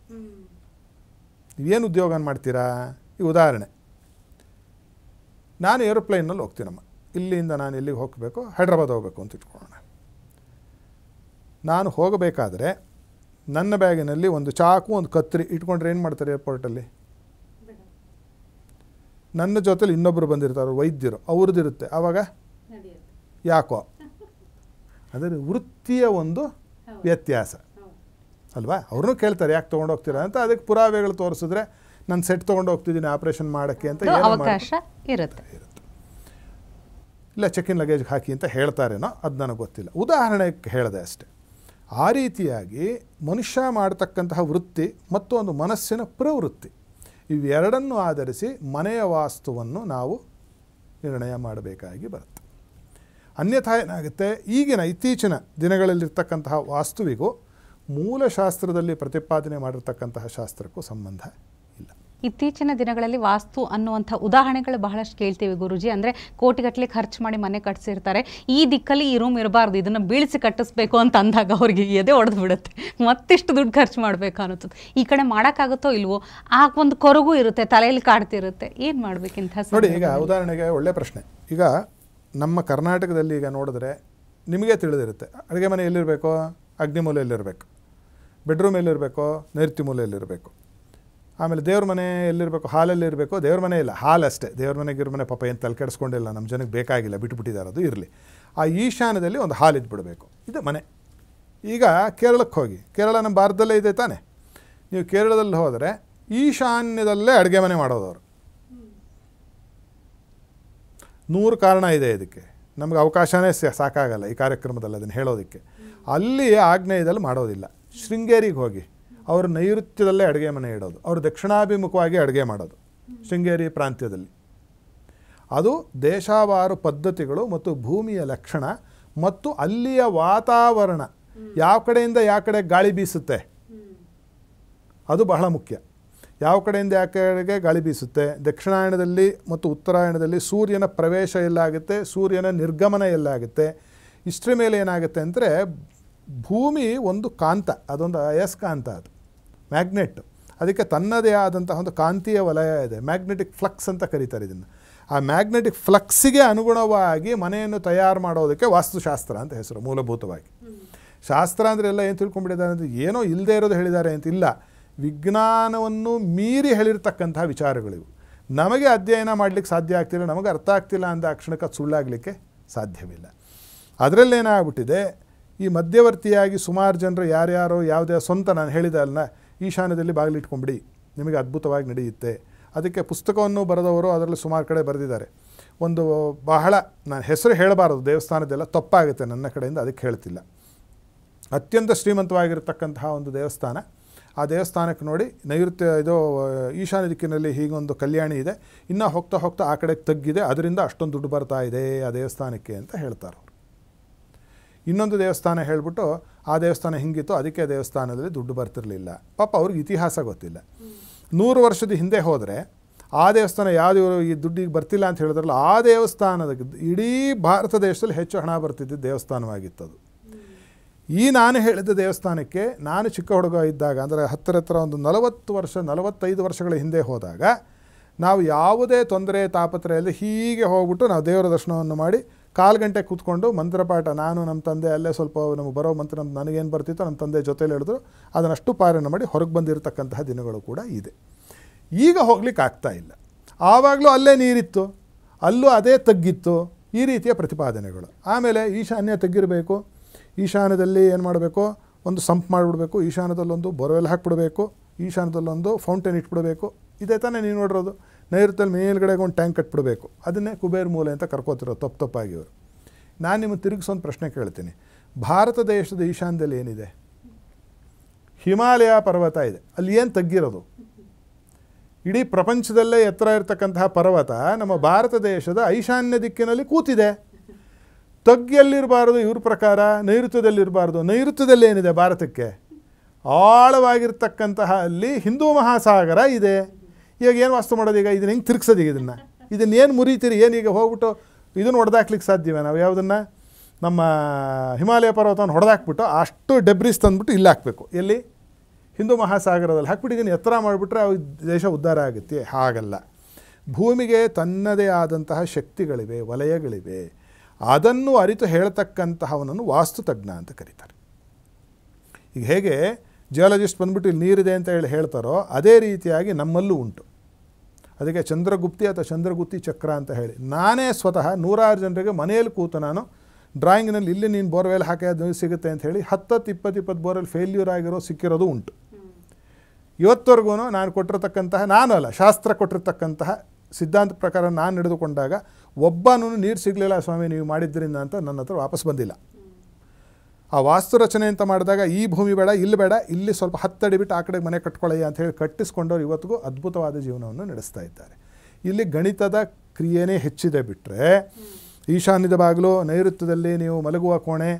ಏನು ಉದ್ಯೋಗ ಮಾಡ್ತೀರಾ? ಈ ಉದಾಹರಣೆ, ನಾನು ಏರೋಪ್ಲೇನಲ್ಲಿ ಹೋಗ್ತೀನಮ್ಮ, ಇಲ್ಲಿಂದ ನಾನು ಎಲ್ಲಿಗೆ ಹೋಗಬೇಕು, ಹೈದ್ರಾಬಾದ್ ಹೋಗಬೇಕು ಅಂತ ಇಟ್ಕೊಳ್ಳೋಣ. ನಾನು ಹೋಗಬೇಕಾದ್ರೆ ನನ್ನ ಬ್ಯಾಗಿನಲ್ಲಿ ಒಂದು ಚಾಕು, ಒಂದು ಕತ್ತರಿ ಇಟ್ಕೊಂಡ್ರೆ ಏನು ಮಾಡ್ತಾರೆ ಏರ್ಪೋರ್ಟಲ್ಲಿ? ನನ್ನ ಜೊತೆಲಿ ಇನ್ನೊಬ್ಬರು ಬಂದಿರ್ತಾರೆ, ವೈದ್ಯರು, ಅವ್ರದ್ದಿರುತ್ತೆ. ಆವಾಗ ಯಾಕೋ ಅದರ ವೃತ್ತಿಯ ಒಂದು ವ್ಯತ್ಯಾಸ ಅಲ್ವಾ? ಅವ್ರನ್ನೂ ಕೇಳ್ತಾರೆ ಯಾಕೆ ತೊಗೊಂಡೋಗ್ತೀರಾ ಅಂತ. ಅದಕ್ಕೆ ಪುರಾವೆಗಳು ತೋರಿಸಿದ್ರೆ ನಾನು ಸೆಟ್ ತೊಗೊಂಡು ಹೋಗ್ತಿದ್ದೀನಿ ಆಪ್ರೇಷನ್ ಮಾಡೋಕ್ಕೆ ಅಂತ ಅವಕಾಶ ಇರುತ್ತೆ. ಇಲ್ಲ ಚೆಕ್ ಇನ್ ಲಗೇಜ್ಗೆ ಹಾಕಿ ಅಂತ ಹೇಳ್ತಾರೇನೋ, ಅದು ನನಗೆ ಗೊತ್ತಿಲ್ಲ, ಉದಾಹರಣೆಗೆ ಹೇಳಿದೆ ಅಷ್ಟೆ. ಆ ರೀತಿಯಾಗಿ ಮನುಷ್ಯ ಮಾಡತಕ್ಕಂತಹ ವೃತ್ತಿ ಮತ್ತು ಒಂದು ಮನಸ್ಸಿನ ಪ್ರವೃತ್ತಿ, ಇವೆರಡನ್ನು ಆಧರಿಸಿ ಮನೆಯ ವಾಸ್ತುವನ್ನು ನಾವು ನಿರ್ಣಯ ಮಾಡಬೇಕಾಗಿ ಬರುತ್ತೆ. ಅನ್ಯಥಾ ಏನಾಗುತ್ತೆ, ಈಗಿನ ಇತ್ತೀಚಿನ ದಿನಗಳಲ್ಲಿರ್ತಕ್ಕಂತಹ ವಾಸ್ತುವಿಗೂ ಮೂಲಶಾಸ್ತ್ರದಲ್ಲಿ ಪ್ರತಿಪಾದನೆ ಮಾಡಿರ್ತಕ್ಕಂತಹ ಶಾಸ್ತ್ರಕ್ಕೂ ಸಂಬಂಧ ಇಲ್ಲ. ಇತ್ತೀಚಿನ ದಿನಗಳಲ್ಲಿ ವಾಸ್ತು ಅನ್ನುವಂಥ ಉದಾಹರಣೆಗಳು ಬಹಳಷ್ಟು ಕೇಳ್ತೀವಿ ಗುರುಜಿ. ಅಂದರೆ ಕೋಟಿಗಟ್ಟಲೆ ಖರ್ಚು ಮಾಡಿ ಮನೆ ಕಟ್ಟಿಸಿರ್ತಾರೆ, ಈ ದಿಕ್ಕಲ್ಲಿ ಈ ರೂಮ್ ಇರಬಾರ್ದು, ಇದನ್ನು ಬೀಳಿಸಿ ಕಟ್ಟಿಸ್ಬೇಕು ಅಂತ ಅಂದಾಗ ಅವ್ರಿಗೆ ಎದೆ ಹೊಡೆದು ಬಿಡುತ್ತೆ, ಮತ್ತಿಷ್ಟು ದುಡ್ಡು ಖರ್ಚು ಮಾಡಬೇಕು ಅನ್ನೋದು. ಈ ಕಡೆ ಮಾಡೋಕ್ಕಾಗುತ್ತೋ ಇಲ್ವೋ, ಆಗ ಒಂದು ಕೊರಗು ಇರುತ್ತೆ, ತಲೆಯಲ್ಲಿ ಕಾಡ್ತಿರುತ್ತೆ, ಏನು ಮಾಡಬೇಕಿಂತ ನೋಡಿ. ಈಗ ಉದಾಹರಣೆಗೆ ಒಳ್ಳೆ ಪ್ರಶ್ನೆ. ಈಗ ನಮ್ಮ ಕರ್ನಾಟಕದಲ್ಲಿ ಈಗ ನೋಡಿದ್ರೆ ನಿಮಗೆ ತಿಳಿದಿರುತ್ತೆ, ಅಡುಗೆ ಮನೆ ಎಲ್ಲಿರಬೇಕು, ಅಗ್ನಿಮೂಲೆಯಲ್ಲಿರಬೇಕು, ಬೆಡ್ರೂಮ್ ಎಲ್ಲಿರಬೇಕು, ನೈಋತ್ಯ ಮೂಲೆಯಲ್ಲಿರಬೇಕು. ಆಮೇಲೆ ದೇವ್ರ ಮನೆ ಎಲ್ಲಿರಬೇಕು, ಹಾಲಲ್ಲಿರಬೇಕು. ದೇವ್ರ ಮನೆ ಇಲ್ಲ, ಹಾಲ್ ಅಷ್ಟೇ. ದೇವ್ರ ಮನೆ ಗಿವ್ರ ಮನೆ ಪಾಪ ಏನು ತಲೆ ಕೆಡಿಸ್ಕೊಂಡಿಲ್ಲ, ನಮ್ಮ ಜನಕ್ಕೆ ಬೇಕಾಗಿಲ್ಲ, ಬಿಟ್ಟುಬಿಟ್ಟಿದ್ದಾರೆ, ಅದು ಇರಲಿ. ಆ ಈಶಾನ್ಯದಲ್ಲಿ ಒಂದು ಹಾಲ್ ಇದ್ಬಿಡಬೇಕು, ಇದು ಮನೆ. ಈಗ ಕೇರಳಕ್ಕೆ ಹೋಗಿ, ಕೇರಳ ನಮ್ಮ ಭಾರತದಲ್ಲೇ ಇದೆ ತಾನೆ. ನೀವು ಕೇರಳದಲ್ಲಿ ಹೋದರೆ ಈಶಾನ್ಯದಲ್ಲೇ ಅಡುಗೆ ಮನೆ ಮಾಡೋದವರು. 100 ಕಾರಣ ಇದೆ ಇದಕ್ಕೆ, ನಮಗೆ ಅವಕಾಶನೇ ಸಾಕಾಗಲ್ಲ ಈ ಕಾರ್ಯಕ್ರಮದಲ್ಲಿ ಅದನ್ನು ಹೇಳೋದಕ್ಕೆ. ಅಲ್ಲಿ ಆಗ್ನೇಯದಲ್ಲಿ ಮಾಡೋದಿಲ್ಲ. ಶೃಂಗೇರಿಗೆ ಹೋಗಿ, ಅವರು ನೈಋತ್ಯದಲ್ಲೇ ಅಡುಗೆ ಮನೆ ಇಡೋದು, ಅವರು ದಕ್ಷಿಣಾಭಿಮುಖವಾಗಿ ಅಡುಗೆ ಮಾಡೋದು ಶೃಂಗೇರಿ ಪ್ರಾಂತ್ಯದಲ್ಲಿ. ಅದು ದೇಶಾವಾರು ಪದ್ಧತಿಗಳು ಮತ್ತು ಭೂಮಿಯ ಲಕ್ಷಣ ಮತ್ತು ಅಲ್ಲಿಯ ವಾತಾವರಣ, ಯಾವ ಕಡೆಯಿಂದ ಯಾವ ಕಡೆ ಗಾಳಿ ಬೀಸುತ್ತೆ ಅದು ಬಹಳ ಮುಖ್ಯ. ಯಾವ ಕಡೆಯಿಂದ ಯಾವ ಕಡೆಗೆ ಗಾಳಿ ಬೀಸುತ್ತೆ, ದಕ್ಷಿಣಾಯಣದಲ್ಲಿ ಮತ್ತು ಉತ್ತರಾಯಣದಲ್ಲಿ ಸೂರ್ಯನ ಪ್ರವೇಶ ಎಲ್ಲಾಗುತ್ತೆ, ಸೂರ್ಯನ ನಿರ್ಗಮನ ಎಲ್ಲಾಗುತ್ತೆ. ಇಷ್ಟರ ಮೇಲೆ ಏನಾಗುತ್ತೆ ಅಂದರೆ ಭೂಮಿ ಒಂದು ಕಾಂತ, ಅದೊಂದು ಅಯಸ್ಕಾಂತ, ಅದು ಮ್ಯಾಗ್ನೆಟ್. ಅದಕ್ಕೆ ತನ್ನದೇ ಆದಂತಹ ಒಂದು ಕಾಂತೀಯ ವಲಯ ಇದೆ, ಮ್ಯಾಗ್ನೆಟಿಕ್ ಫ್ಲಕ್ಸ್ ಅಂತ ಕರೀತಾರೆ ಇದನ್ನು. ಆ ಮ್ಯಾಗ್ನೆಟಿಕ್ ಫ್ಲಕ್ಸಿಗೆ ಅನುಗುಣವಾಗಿ ಮನೆಯನ್ನು ತಯಾರು ಮಾಡೋದಕ್ಕೆ ವಾಸ್ತುಶಾಸ್ತ್ರ ಅಂತ ಹೆಸರು ಮೂಲಭೂತವಾಗಿ. ಶಾಸ್ತ್ರ ಅಂದರೆ ಎಲ್ಲ ಏನು ತಿಳ್ಕೊಂಡ್ಬಿಟ್ಟಿದ್ದಾರೆ ಅಂದರೆ ಏನೋ ಇಲ್ಲದೆ ಇರೋದು ಹೇಳಿದ್ದಾರೆ ಅಂತ ಇಲ್ಲ, ವಿಜ್ಞಾನವನ್ನು ಮೀರಿ ಹೇಳಿರ್ತಕ್ಕಂತಹ ವಿಚಾರಗಳಿವು. ನಮಗೆ ಅಧ್ಯಯನ ಮಾಡಲಿಕ್ಕೆ ಸಾಧ್ಯ ಆಗ್ತಿಲ್ಲ, ನಮಗೆ ಅರ್ಥ ಆಗ್ತಿಲ್ಲ ಅಂದ ಕ್ಷಣಕ್ಕೆ ಅದು ಸುಳ್ಳಾಗಲಿಕ್ಕೆ ಸಾಧ್ಯವಿಲ್ಲ. ಅದರಲ್ಲೇನಾಗ್ಬಿಟ್ಟಿದೆ, ಈ ಮಧ್ಯವರ್ತಿಯಾಗಿ ಸುಮಾರು ಜನರು ಯಾರ್ಯಾರೋ ಯಾವುದೇ ಸ್ವಂತ ನಾನು ಹೇಳಿದೆ ಅಲ್ಲ, ಈಶಾನ್ಯದಲ್ಲಿ ಬಾಗಿಲಿಟ್ಕೊಂಬಿಡಿ ನಿಮಗೆ ಅದ್ಭುತವಾಗಿ ನಡೆಯುತ್ತೆ. ಅದಕ್ಕೆ ಪುಸ್ತಕವನ್ನು ಬರೆದವರು ಅದರಲ್ಲಿ ಸುಮಾರು ಕಡೆ ಬರೆದಿದ್ದಾರೆ. ಒಂದು ಬಹಳ ನಾನು ಹೆಸರು ಹೇಳಬಾರದು, ದೇವಸ್ಥಾನದೆಲ್ಲ ತಪ್ಪಾಗುತ್ತೆ ನನ್ನ ಕಡೆಯಿಂದ, ಅದಕ್ಕೆ ಹೇಳ್ತಿಲ್ಲ. ಅತ್ಯಂತ ಶ್ರೀಮಂತವಾಗಿರತಕ್ಕಂತಹ ಒಂದು ದೇವಸ್ಥಾನ. ಆ ದೇವಸ್ಥಾನಕ್ಕೆ ನೋಡಿ ನೈಋತ್ಯ ಇದು ಈಶಾನ್ಯ ದಿಕ್ಕಿನಲ್ಲಿ ಹೀಗೊಂದು ಕಲ್ಯಾಣಿ ಇದೆ, ಇನ್ನೂ ಹೋಗ್ತಾ ಹೋಗ್ತಾ ಆ ಕಡೆಗೆ ತಗ್ಗಿದೆ, ಅದರಿಂದ ಅಷ್ಟೊಂದು ದುಡ್ಡು ಬರ್ತಾ ಇದೆ ಆ ದೇವಸ್ಥಾನಕ್ಕೆ ಅಂತ ಹೇಳ್ತಾರೆ ಅವರು. ಇನ್ನೊಂದು ದೇವಸ್ಥಾನ ಹೇಳಿಬಿಟ್ಟು ಆ ದೇವಸ್ಥಾನ ಹಿಂಗಿತ್ತು, ಅದಕ್ಕೆ ದೇವಸ್ಥಾನದಲ್ಲಿ ದುಡ್ಡು ಬರ್ತಿರಲಿಲ್ಲ. ಪಾಪ ಅವ್ರಿಗೆ ಇತಿಹಾಸ ಗೊತ್ತಿಲ್ಲ. 100 ವರ್ಷದ ಹಿಂದೆ ಹೋದರೆ ಆ ದೇವಸ್ಥಾನ ಯಾವುದು ಈ ದುಡ್ಡಿಗೆ ಬರ್ತಿಲ್ಲ ಅಂತ ಹೇಳಿದ್ರಲ್ಲ, ಆ ದೇವಸ್ಥಾನದ ಇಡೀ ಭಾರತ ದೇಶದಲ್ಲಿ ಹೆಚ್ಚು ಹಣ ಬರ್ತಿದ್ದ ದೇವಸ್ಥಾನವಾಗಿತ್ತದು. ಈ ನಾನು ಹೇಳಿದ ದೇವಸ್ಥಾನಕ್ಕೆ ನಾನು ಚಿಕ್ಕ ಹುಡುಗ ಇದ್ದಾಗ, ಅಂದರೆ ಹತ್ತಿರ ಒಂದು 45 ವರ್ಷಗಳ ಹಿಂದೆ ಹೋದಾಗ, ನಾವು ಯಾವುದೇ ತೊಂದರೆ ತಾಪತ್ರೆ ಇಲ್ಲದೆ ಹೀಗೆ ಹೋಗ್ಬಿಟ್ಟು ನಾವು ದೇವರ ದರ್ಶನವನ್ನು ಮಾಡಿ 1/4 ಗಂಟೆ ಕೂತ್ಕೊಂಡು ಮಂತ್ರಪಾಠ, ನಾನು ನಮ್ಮ ತಂದೆ ಅಲ್ಲೇ ಸ್ವಲ್ಪ ನಮಗೆ ಬರೋ ಮಂತ್ರ ನನಗೇನು ಬರ್ತಿತ್ತೋ ನಮ್ಮ ತಂದೆ ಜೊತೆಲಿ ಹೇಳಿದ್ರು ಅದನ್ನಷ್ಟು ಪಾರಾಯಣ ಮಾಡಿ ಹೊರಗೆ ಬಂದಿರತಕ್ಕಂತಹ ದಿನಗಳು ಕೂಡ ಇದೆ. ಈಗ ಹೋಗ್ಲಿಕ್ಕೆ ಆಗ್ತಾ ಇಲ್ಲ. ಆವಾಗಲೂ ಅಲ್ಲೇ ನೀರಿತ್ತು, ಅಲ್ಲೂ ಅದೇ ತಗ್ಗಿತ್ತು, ಈ ರೀತಿಯ ಪ್ರತಿಪಾದನೆಗಳು. ಆಮೇಲೆ ಈಶಾನ್ಯ ತಗ್ಗಿರಬೇಕು, ಈಶಾನ್ಯದಲ್ಲಿ ಏನು ಮಾಡಬೇಕು, ಒಂದು ಸಂಪ್ ಮಾಡಿಬಿಡಬೇಕು, ಈಶಾನ್ಯದಲ್ಲೊಂದು ಬೋರ್ವೆಲ್ ಹಾಕಿಬಿಡಬೇಕು, ಈಶಾನ್ಯದಲ್ಲೊಂದು ಫೌಂಟೇನ್ ಇಟ್ಬಿಡಬೇಕು. ಇದೇ ತಾನೇ ನೀವು ನೋಡಿರೋದು. ನೈಋತ್ಯದಲ್ಲಿ ಮೇಲ್ಗಡೆಗೆ ಒಂದು ಟ್ಯಾಂಕ್ ಕಟ್ಬಿಡಬೇಕು, ಅದನ್ನೇ ಕುಬೇರ್ ಮೂಲೆ ಅಂತ ಕರ್ಕೋತಿರೋದು ತಪ್ಪಾಗಿ ಇವರು. ನಾನು ನಿಮಗೆ ತಿರುಗಿಸೊಂದು ಪ್ರಶ್ನೆ ಕೇಳ್ತೀನಿ. ಭಾರತ ದೇಶದ ಈಶಾನ್ಯದಲ್ಲಿ ಏನಿದೆ? ಹಿಮಾಲಯ ಪರ್ವತ ಇದೆ. ಅಲ್ಲಿ ಏನು ತಗ್ಗಿರೋದು? ಇಡೀ ಪ್ರಪಂಚದಲ್ಲೇ ಎತ್ತರ ಇರತಕ್ಕಂತಹ ಪರ್ವತ ನಮ್ಮ ಭಾರತ ದೇಶದ ಈಶಾನ್ಯ ದಿಕ್ಕಿನಲ್ಲಿ ಕೂತಿದೆ. ತಗ್ಗಿಯಲ್ಲಿರಬಾರ್ದು ಇವ್ರ ಪ್ರಕಾರ, ನೈಋತ್ಯದಲ್ಲಿರಬಾರ್ದು. ನೈಋತ್ಯದಲ್ಲಿ ಏನಿದೆ ಭಾರತಕ್ಕೆ? ಆಳವಾಗಿರ್ತಕ್ಕಂತಹ ಅಲ್ಲಿ ಹಿಂದೂ ಮಹಾಸಾಗರ ಇದೆ. ಇವಾಗ ಏನು ವಾಸ್ತು ಮಾಡೋದು? ಈಗ ಇದನ್ನ ಹೆಂಗೆ ತಿರುಗಿಸೋದು? ಈಗ ಇದನ್ನೇನು ಮುರಿತೀರಿ? ಏನೀಗ ಹೋಗ್ಬಿಟ್ಟು ಇದನ್ನು ಹೊಡೆದಾಕ್ಲಿಕ್ಕೆ ಸಾಧ್ಯವೇ? ನಾವು ಯಾವುದನ್ನು ನಮ್ಮ ಹಿಮಾಲಯ ಪರ್ವತವನ್ನು ಹೊಡೆದಾಕ್ಬಿಟ್ಟು ಅಷ್ಟು ಡೆಬ್ರಿಸ್ ತಂದುಬಿಟ್ಟು ಇಲ್ಲಿ ಹಾಕಬೇಕು. ಎಲ್ಲಿ? ಹಿಂದೂ ಮಹಾಸಾಗರದಲ್ಲಿ ಹಾಕ್ಬಿಟ್ಟು ಇದನ್ನು ಎತ್ತರ ಮಾಡಿಬಿಟ್ರೆ ದೇಶ ಉದ್ಧಾರ ಆಗುತ್ತೆ? ಹಾಗಲ್ಲ. ಭೂಮಿಗೆ ತನ್ನದೇ ಆದಂತಹ ಶಕ್ತಿಗಳಿವೆ, ವಲಯಗಳಿವೆ. ಅದನ್ನು ಅರಿತು ಹೇಳ್ತಕ್ಕಂತಹವನನ್ನು ವಾಸ್ತುತಜ್ಞ ಅಂತ ಕರೀತಾರೆ. ಈಗ ಹೇಗೆ ಜಿಯಾಲಜಿಸ್ಟ್ ಬಂದ್ಬಿಟ್ಟು ಇಲ್ಲಿ ನೀರಿದೆ ಅಂತ ಹೇಳ್ತಾರೋ, ಅದೇ ರೀತಿಯಾಗಿ ನಮ್ಮಲ್ಲೂ ಉಂಟು. ಅದಕ್ಕೆ ಚಂದ್ರಗುಪ್ತಿ ಅಥವಾ ಚಂದ್ರಗುಪ್ತಿ ಚಕ್ರ ಅಂತ ಹೇಳಿ ನಾನೇ ಸ್ವತಃ 100 ಜನರಿಗೆ ಮನೆಯಲ್ಲಿ ಕೂತು ನಾನು ಡ್ರಾಯಿಂಗ್ನಲ್ಲಿ ಇಲ್ಲಿ ನೀನು ಬೋರ್ವೆಲ್ ಹಾಕಿ ಅದು ಸಿಗುತ್ತೆ ಅಂತ ಹೇಳಿ 10-20 ಬೋರ್ವೆಲ್ ಫೇಲ್ಯೂರ್ ಆಗಿರೋ ಸಿಕ್ಕಿರೋದು ಉಂಟು. ಇವತ್ತವರೆಗೂ ನಾನು ಕೊಟ್ಟಿರತಕ್ಕಂತಹ, ನಾನು ಅಲ್ಲ ಶಾಸ್ತ್ರ ಕೊಟ್ಟಿರ್ತಕ್ಕಂತಹ ಸಿದ್ಧಾಂತ ಪ್ರಕಾರ ನಾನು ನಡೆದುಕೊಂಡಾಗ ಒಬ್ಬನೂ ನೀರು ಸಿಗಲಿಲ್ಲ ಸ್ವಾಮಿ ನೀವು ಮಾಡಿದ್ರಿಂದ ಅಂತ ನನ್ನ ಹತ್ರ ವಾಪಸ್ ಬಂದಿಲ್ಲ. ಆ ವಾಸ್ತು ರಚನೆ ಅಂತ ಮಾಡಿದಾಗ ಈ ಭೂಮಿ ಬೇಡ, ಇಲ್ಲಿ ಬೇಡ, ಇಲ್ಲಿ ಸ್ವಲ್ಪ 10 ಅಡಿ ಬಿಟ್ಟು ಆ ಕಡೆಗೆ ಮನೆ ಕಟ್ಕೊಳ್ಳಯ್ಯ ಅಂತ ಹೇಳಿ ಕಟ್ಟಿಸ್ಕೊಂಡವ್ರು ಇವತ್ತಿಗೂ ಅದ್ಭುತವಾದ ಜೀವನವನ್ನು ನಡೆಸ್ತಾ ಇದ್ದಾರೆ. ಇಲ್ಲಿ ಗಣಿತದ ಕ್ರಿಯೆನೇ ಹೆಚ್ಚಿದೆ ಬಿಟ್ಟರೆ ಈಶಾನ್ಯದ ಬಾಗಿಲು, ನೈಋತ್ಯದಲ್ಲಿ ನೀವು ಮಲಗುವ ಕೋಣೆ,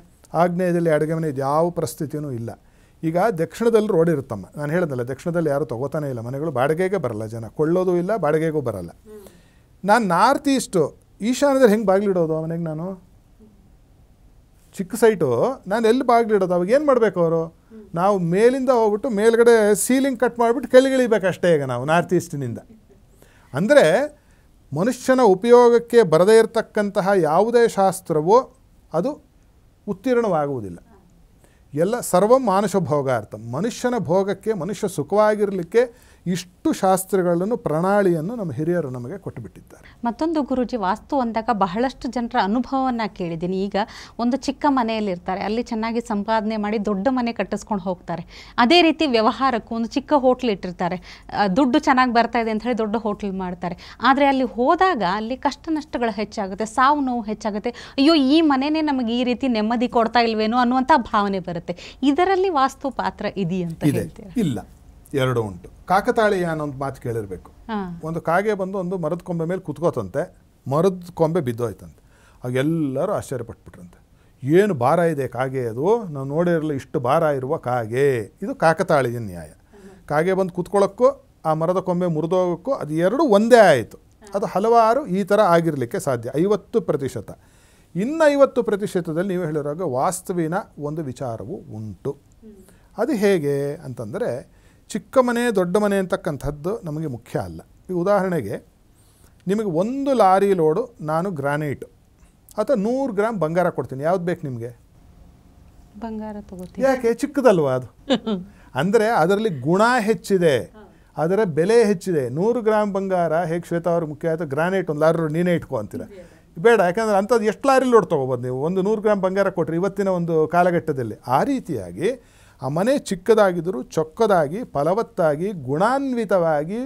ಆಗ್ನೇಯದಲ್ಲಿ ಅಡುಗೆ ಮನೆ, ಇದು ಯಾವ ಪರಿಸ್ಥಿತಿಯೂ ಇಲ್ಲ. ಈಗ ದಕ್ಷಿಣದಲ್ಲಿ ರೋಡ್ ಇರುತ್ತಮ್ಮ, ನಾನು ಹೇಳಿದ್ನಲ್ಲ ದಕ್ಷಿಣದಲ್ಲಿ ಯಾರೂ ತೊಗೋತಾನೇ ಇಲ್ಲ, ಮನೆಗಳು ಬಾಡಿಗೆಗೆ ಬರಲ್ಲ, ಜನ ಕೊಳ್ಳೋದು ಇಲ್ಲ, ಬಾಡಿಗೆಗೂ ಬರಲ್ಲ. ನಾನು ನಾರ್ತ್ ಈಸ್ಟು ಈಶಾನ್ಯದಲ್ಲಿ ಹೆಂಗೆ ಬಾಗಿಲಿಡೋದು ಮನೆಗೆ? ನಾನು ಚಿಕ್ಕ ಸೈಟು, ನಾನು ಎಲ್ಲಿ ಬಾಗಿಲಿಡೋದು? ಅವಾಗ ಏನು ಮಾಡಬೇಕು ಅವರು? ನಾವು ಮೇಲಿಂದ ಹೋಗ್ಬಿಟ್ಟು ಮೇಲ್ಗಡೆ ಸೀಲಿಂಗ್ ಕಟ್ ಮಾಡಿಬಿಟ್ಟು ಕೆಳಗಿಳಿಬೇಕಷ್ಟೇ ಈಗ ನಾವು ನಾರ್ತ್ ಈಸ್ಟಿನಿಂದ. ಅಂದರೆ ಮನುಷ್ಯನ ಉಪಯೋಗಕ್ಕೆ ಬರದೇ ಇರತಕ್ಕಂತಹ ಯಾವುದೇ ಶಾಸ್ತ್ರವೂ ಅದು ಉತ್ತೀರ್ಣವಾಗುವುದಿಲ್ಲ. ಎಲ್ಲ ಸರ್ವಂ ಮಾನುಷ ಭೋಗಾರ್ಥ. ಮನುಷ್ಯನ ಭೋಗಕ್ಕೆ, ಮನುಷ್ಯ ಸುಖವಾಗಿರಲಿಕ್ಕೆ ಇಷ್ಟು ಶಾಸ್ತ್ರಗಳನ್ನು, ಪ್ರಣಾಳಿಯನ್ನು ನಮ್ಮ ಹಿರಿಯರು ನಮಗೆ ಕೊಟ್ಟುಬಿಟ್ಟಿದ್ದಾರೆ. ಮತ್ತೊಂದು ಗುರುಜಿ, ವಾಸ್ತು ಅಂದಾಗ ಬಹಳಷ್ಟು ಜನರ ಅನುಭವವನ್ನು ಕೇಳಿದ್ದೀನಿ. ಈಗ ಒಂದು ಚಿಕ್ಕ ಮನೆಯಲ್ಲಿರ್ತಾರೆ, ಅಲ್ಲಿ ಚೆನ್ನಾಗಿ ಸಂಪಾದನೆ ಮಾಡಿ ದೊಡ್ಡ ಮನೆ ಕಟ್ಟಿಸ್ಕೊಂಡು ಹೋಗ್ತಾರೆ. ಅದೇ ರೀತಿ ವ್ಯವಹಾರಕ್ಕೂ ಒಂದು ಚಿಕ್ಕ ಹೋಟ್ಲ್ ಇಟ್ಟಿರ್ತಾರೆ, ದುಡ್ಡು ಚೆನ್ನಾಗಿ ಬರ್ತಾ ಇದೆ ಅಂತ ಹೇಳಿ ದೊಡ್ಡ ಹೋಟ್ಲ್ ಮಾಡ್ತಾರೆ. ಆದರೆ ಅಲ್ಲಿ ಹೋದಾಗ ಅಲ್ಲಿ ಕಷ್ಟ ನಷ್ಟಗಳು ಹೆಚ್ಚಾಗುತ್ತೆ, ಸಾವು ನೋವು ಹೆಚ್ಚಾಗುತ್ತೆ. ಅಯ್ಯೋ ಈ ಮನೆಯೇ ನಮಗೆ ಈ ರೀತಿ ನೆಮ್ಮದಿ ಕೊಡ್ತಾ ಇಲ್ವೇನೋ ಅನ್ನುವಂಥ ಭಾವನೆ ಬರುತ್ತೆ. ಇದರಲ್ಲಿ ವಾಸ್ತು ಪಾತ್ರ ಇದೆಯಂತ ಹೇಳ್ತೀರಾ? ಇಲ್ಲ, ಎರಡೂ ಉಂಟು. ಕಾಕತಾಳೀಯ ಅನ್ನೋ ಒಂದು ಮಾತು ಕೇಳಿರಬೇಕು. ಒಂದು ಕಾಗೆ ಬಂದು ಒಂದು ಮರದ ಕೊಂಬೆ ಮೇಲೆ ಕುತ್ಕೋತಂತೆ, ಮರದ ಕೊಂಬೆ ಬಿದ್ದೋಯ್ತಂತೆ. ಆಗ ಎಲ್ಲರೂ ಆಶ್ಚರ್ಯಪಟ್ಬಿಟ್ರಂತೆ. ಏನು ಭಾರ ಇದೆ ಕಾಗೆ, ಅದು ನಾವು ನೋಡಿರಲಿಲ್ಲ ಇಷ್ಟು ಭಾರ ಇರುವ ಕಾಗೆ. ಇದು ಕಾಕತಾಳೀಯ ನ್ಯಾಯ. ಕಾಗೆ ಬಂದು ಕುತ್ಕೊಳ್ಳೋಕ್ಕೂ ಆ ಮರದ ಕೊಂಬೆ ಮುರಿದೋಗೋಕ್ಕೂ ಅದು ಎರಡೂ ಒಂದೇ ಆಯಿತು. ಅದು ಹಲವಾರು ಈ ಥರ ಆಗಿರಲಿಕ್ಕೆ ಸಾಧ್ಯ. 50%. ಇನ್ನು 50%ದಲ್ಲಿ ನೀವು ಹೇಳಿರುವಾಗ ವಾಸ್ತುವಿನ ಒಂದು ವಿಚಾರವು ಉಂಟು. ಅದು ಹೇಗೆ ಅಂತಂದರೆ, ಚಿಕ್ಕ ಮನೆ ದೊಡ್ಡ ಮನೆ ಅಂತಕ್ಕಂಥದ್ದು ನಮಗೆ ಮುಖ್ಯ ಅಲ್ಲ. ಈ ಉದಾಹರಣೆಗೆ ನಿಮಗೆ 1 ಲಾರಿ ಲೋಡು ನಾನು ಗ್ರಾನೈಟು ಅಥವಾ 100 ಗ್ರಾಮ್ ಬಂಗಾರ ಕೊಡ್ತೀನಿ, ಯಾವ್ದು ಬೇಕು ನಿಮಗೆ? ಬಂಗಾರ ತಗೋತೀನಿ. ಯಾಕೆ? ಚಿಕ್ಕದಲ್ವಾ ಅದು? ಅಂದರೆ ಅದರಲ್ಲಿ ಗುಣ ಹೆಚ್ಚಿದೆ, ಅದರ ಬೆಲೆ ಹೆಚ್ಚಿದೆ. 100 ಗ್ರಾಮ್ ಬಂಗಾರ ಹೇಗೆ ಶ್ವೇತಾ ಅವ್ರಿಗೆ ಮುಖ್ಯ ಆಯಿತು, ಗ್ರಾನೈಟ್ ಒಂದು ಲಾರಿ ನೀನೇ ಇಟ್ಕೊ ಅಂತೀರ, ಬೇಡ. ಯಾಕಂದರೆ ಅಂಥದ್ದು ಎಷ್ಟು ಲಾರಿ ಲೋಡ್ ತೊಗೋಬೋದು ನೀವು, ಒಂದು 100 ಗ್ರಾಮ್ ಬಂಗಾರ ಕೊಟ್ಟರೆ ಇವತ್ತಿನ ಒಂದು ಕಾಲಘಟ್ಟದಲ್ಲಿ. ಆ ರೀತಿಯಾಗಿ ಆ ಮನೆ ಚಿಕ್ಕದಾಗಿದ್ದರೂ ಚೊಕ್ಕದಾಗಿ ಫಲವತ್ತಾಗಿ ಗುಣಾನ್ವಿತವಾಗಿ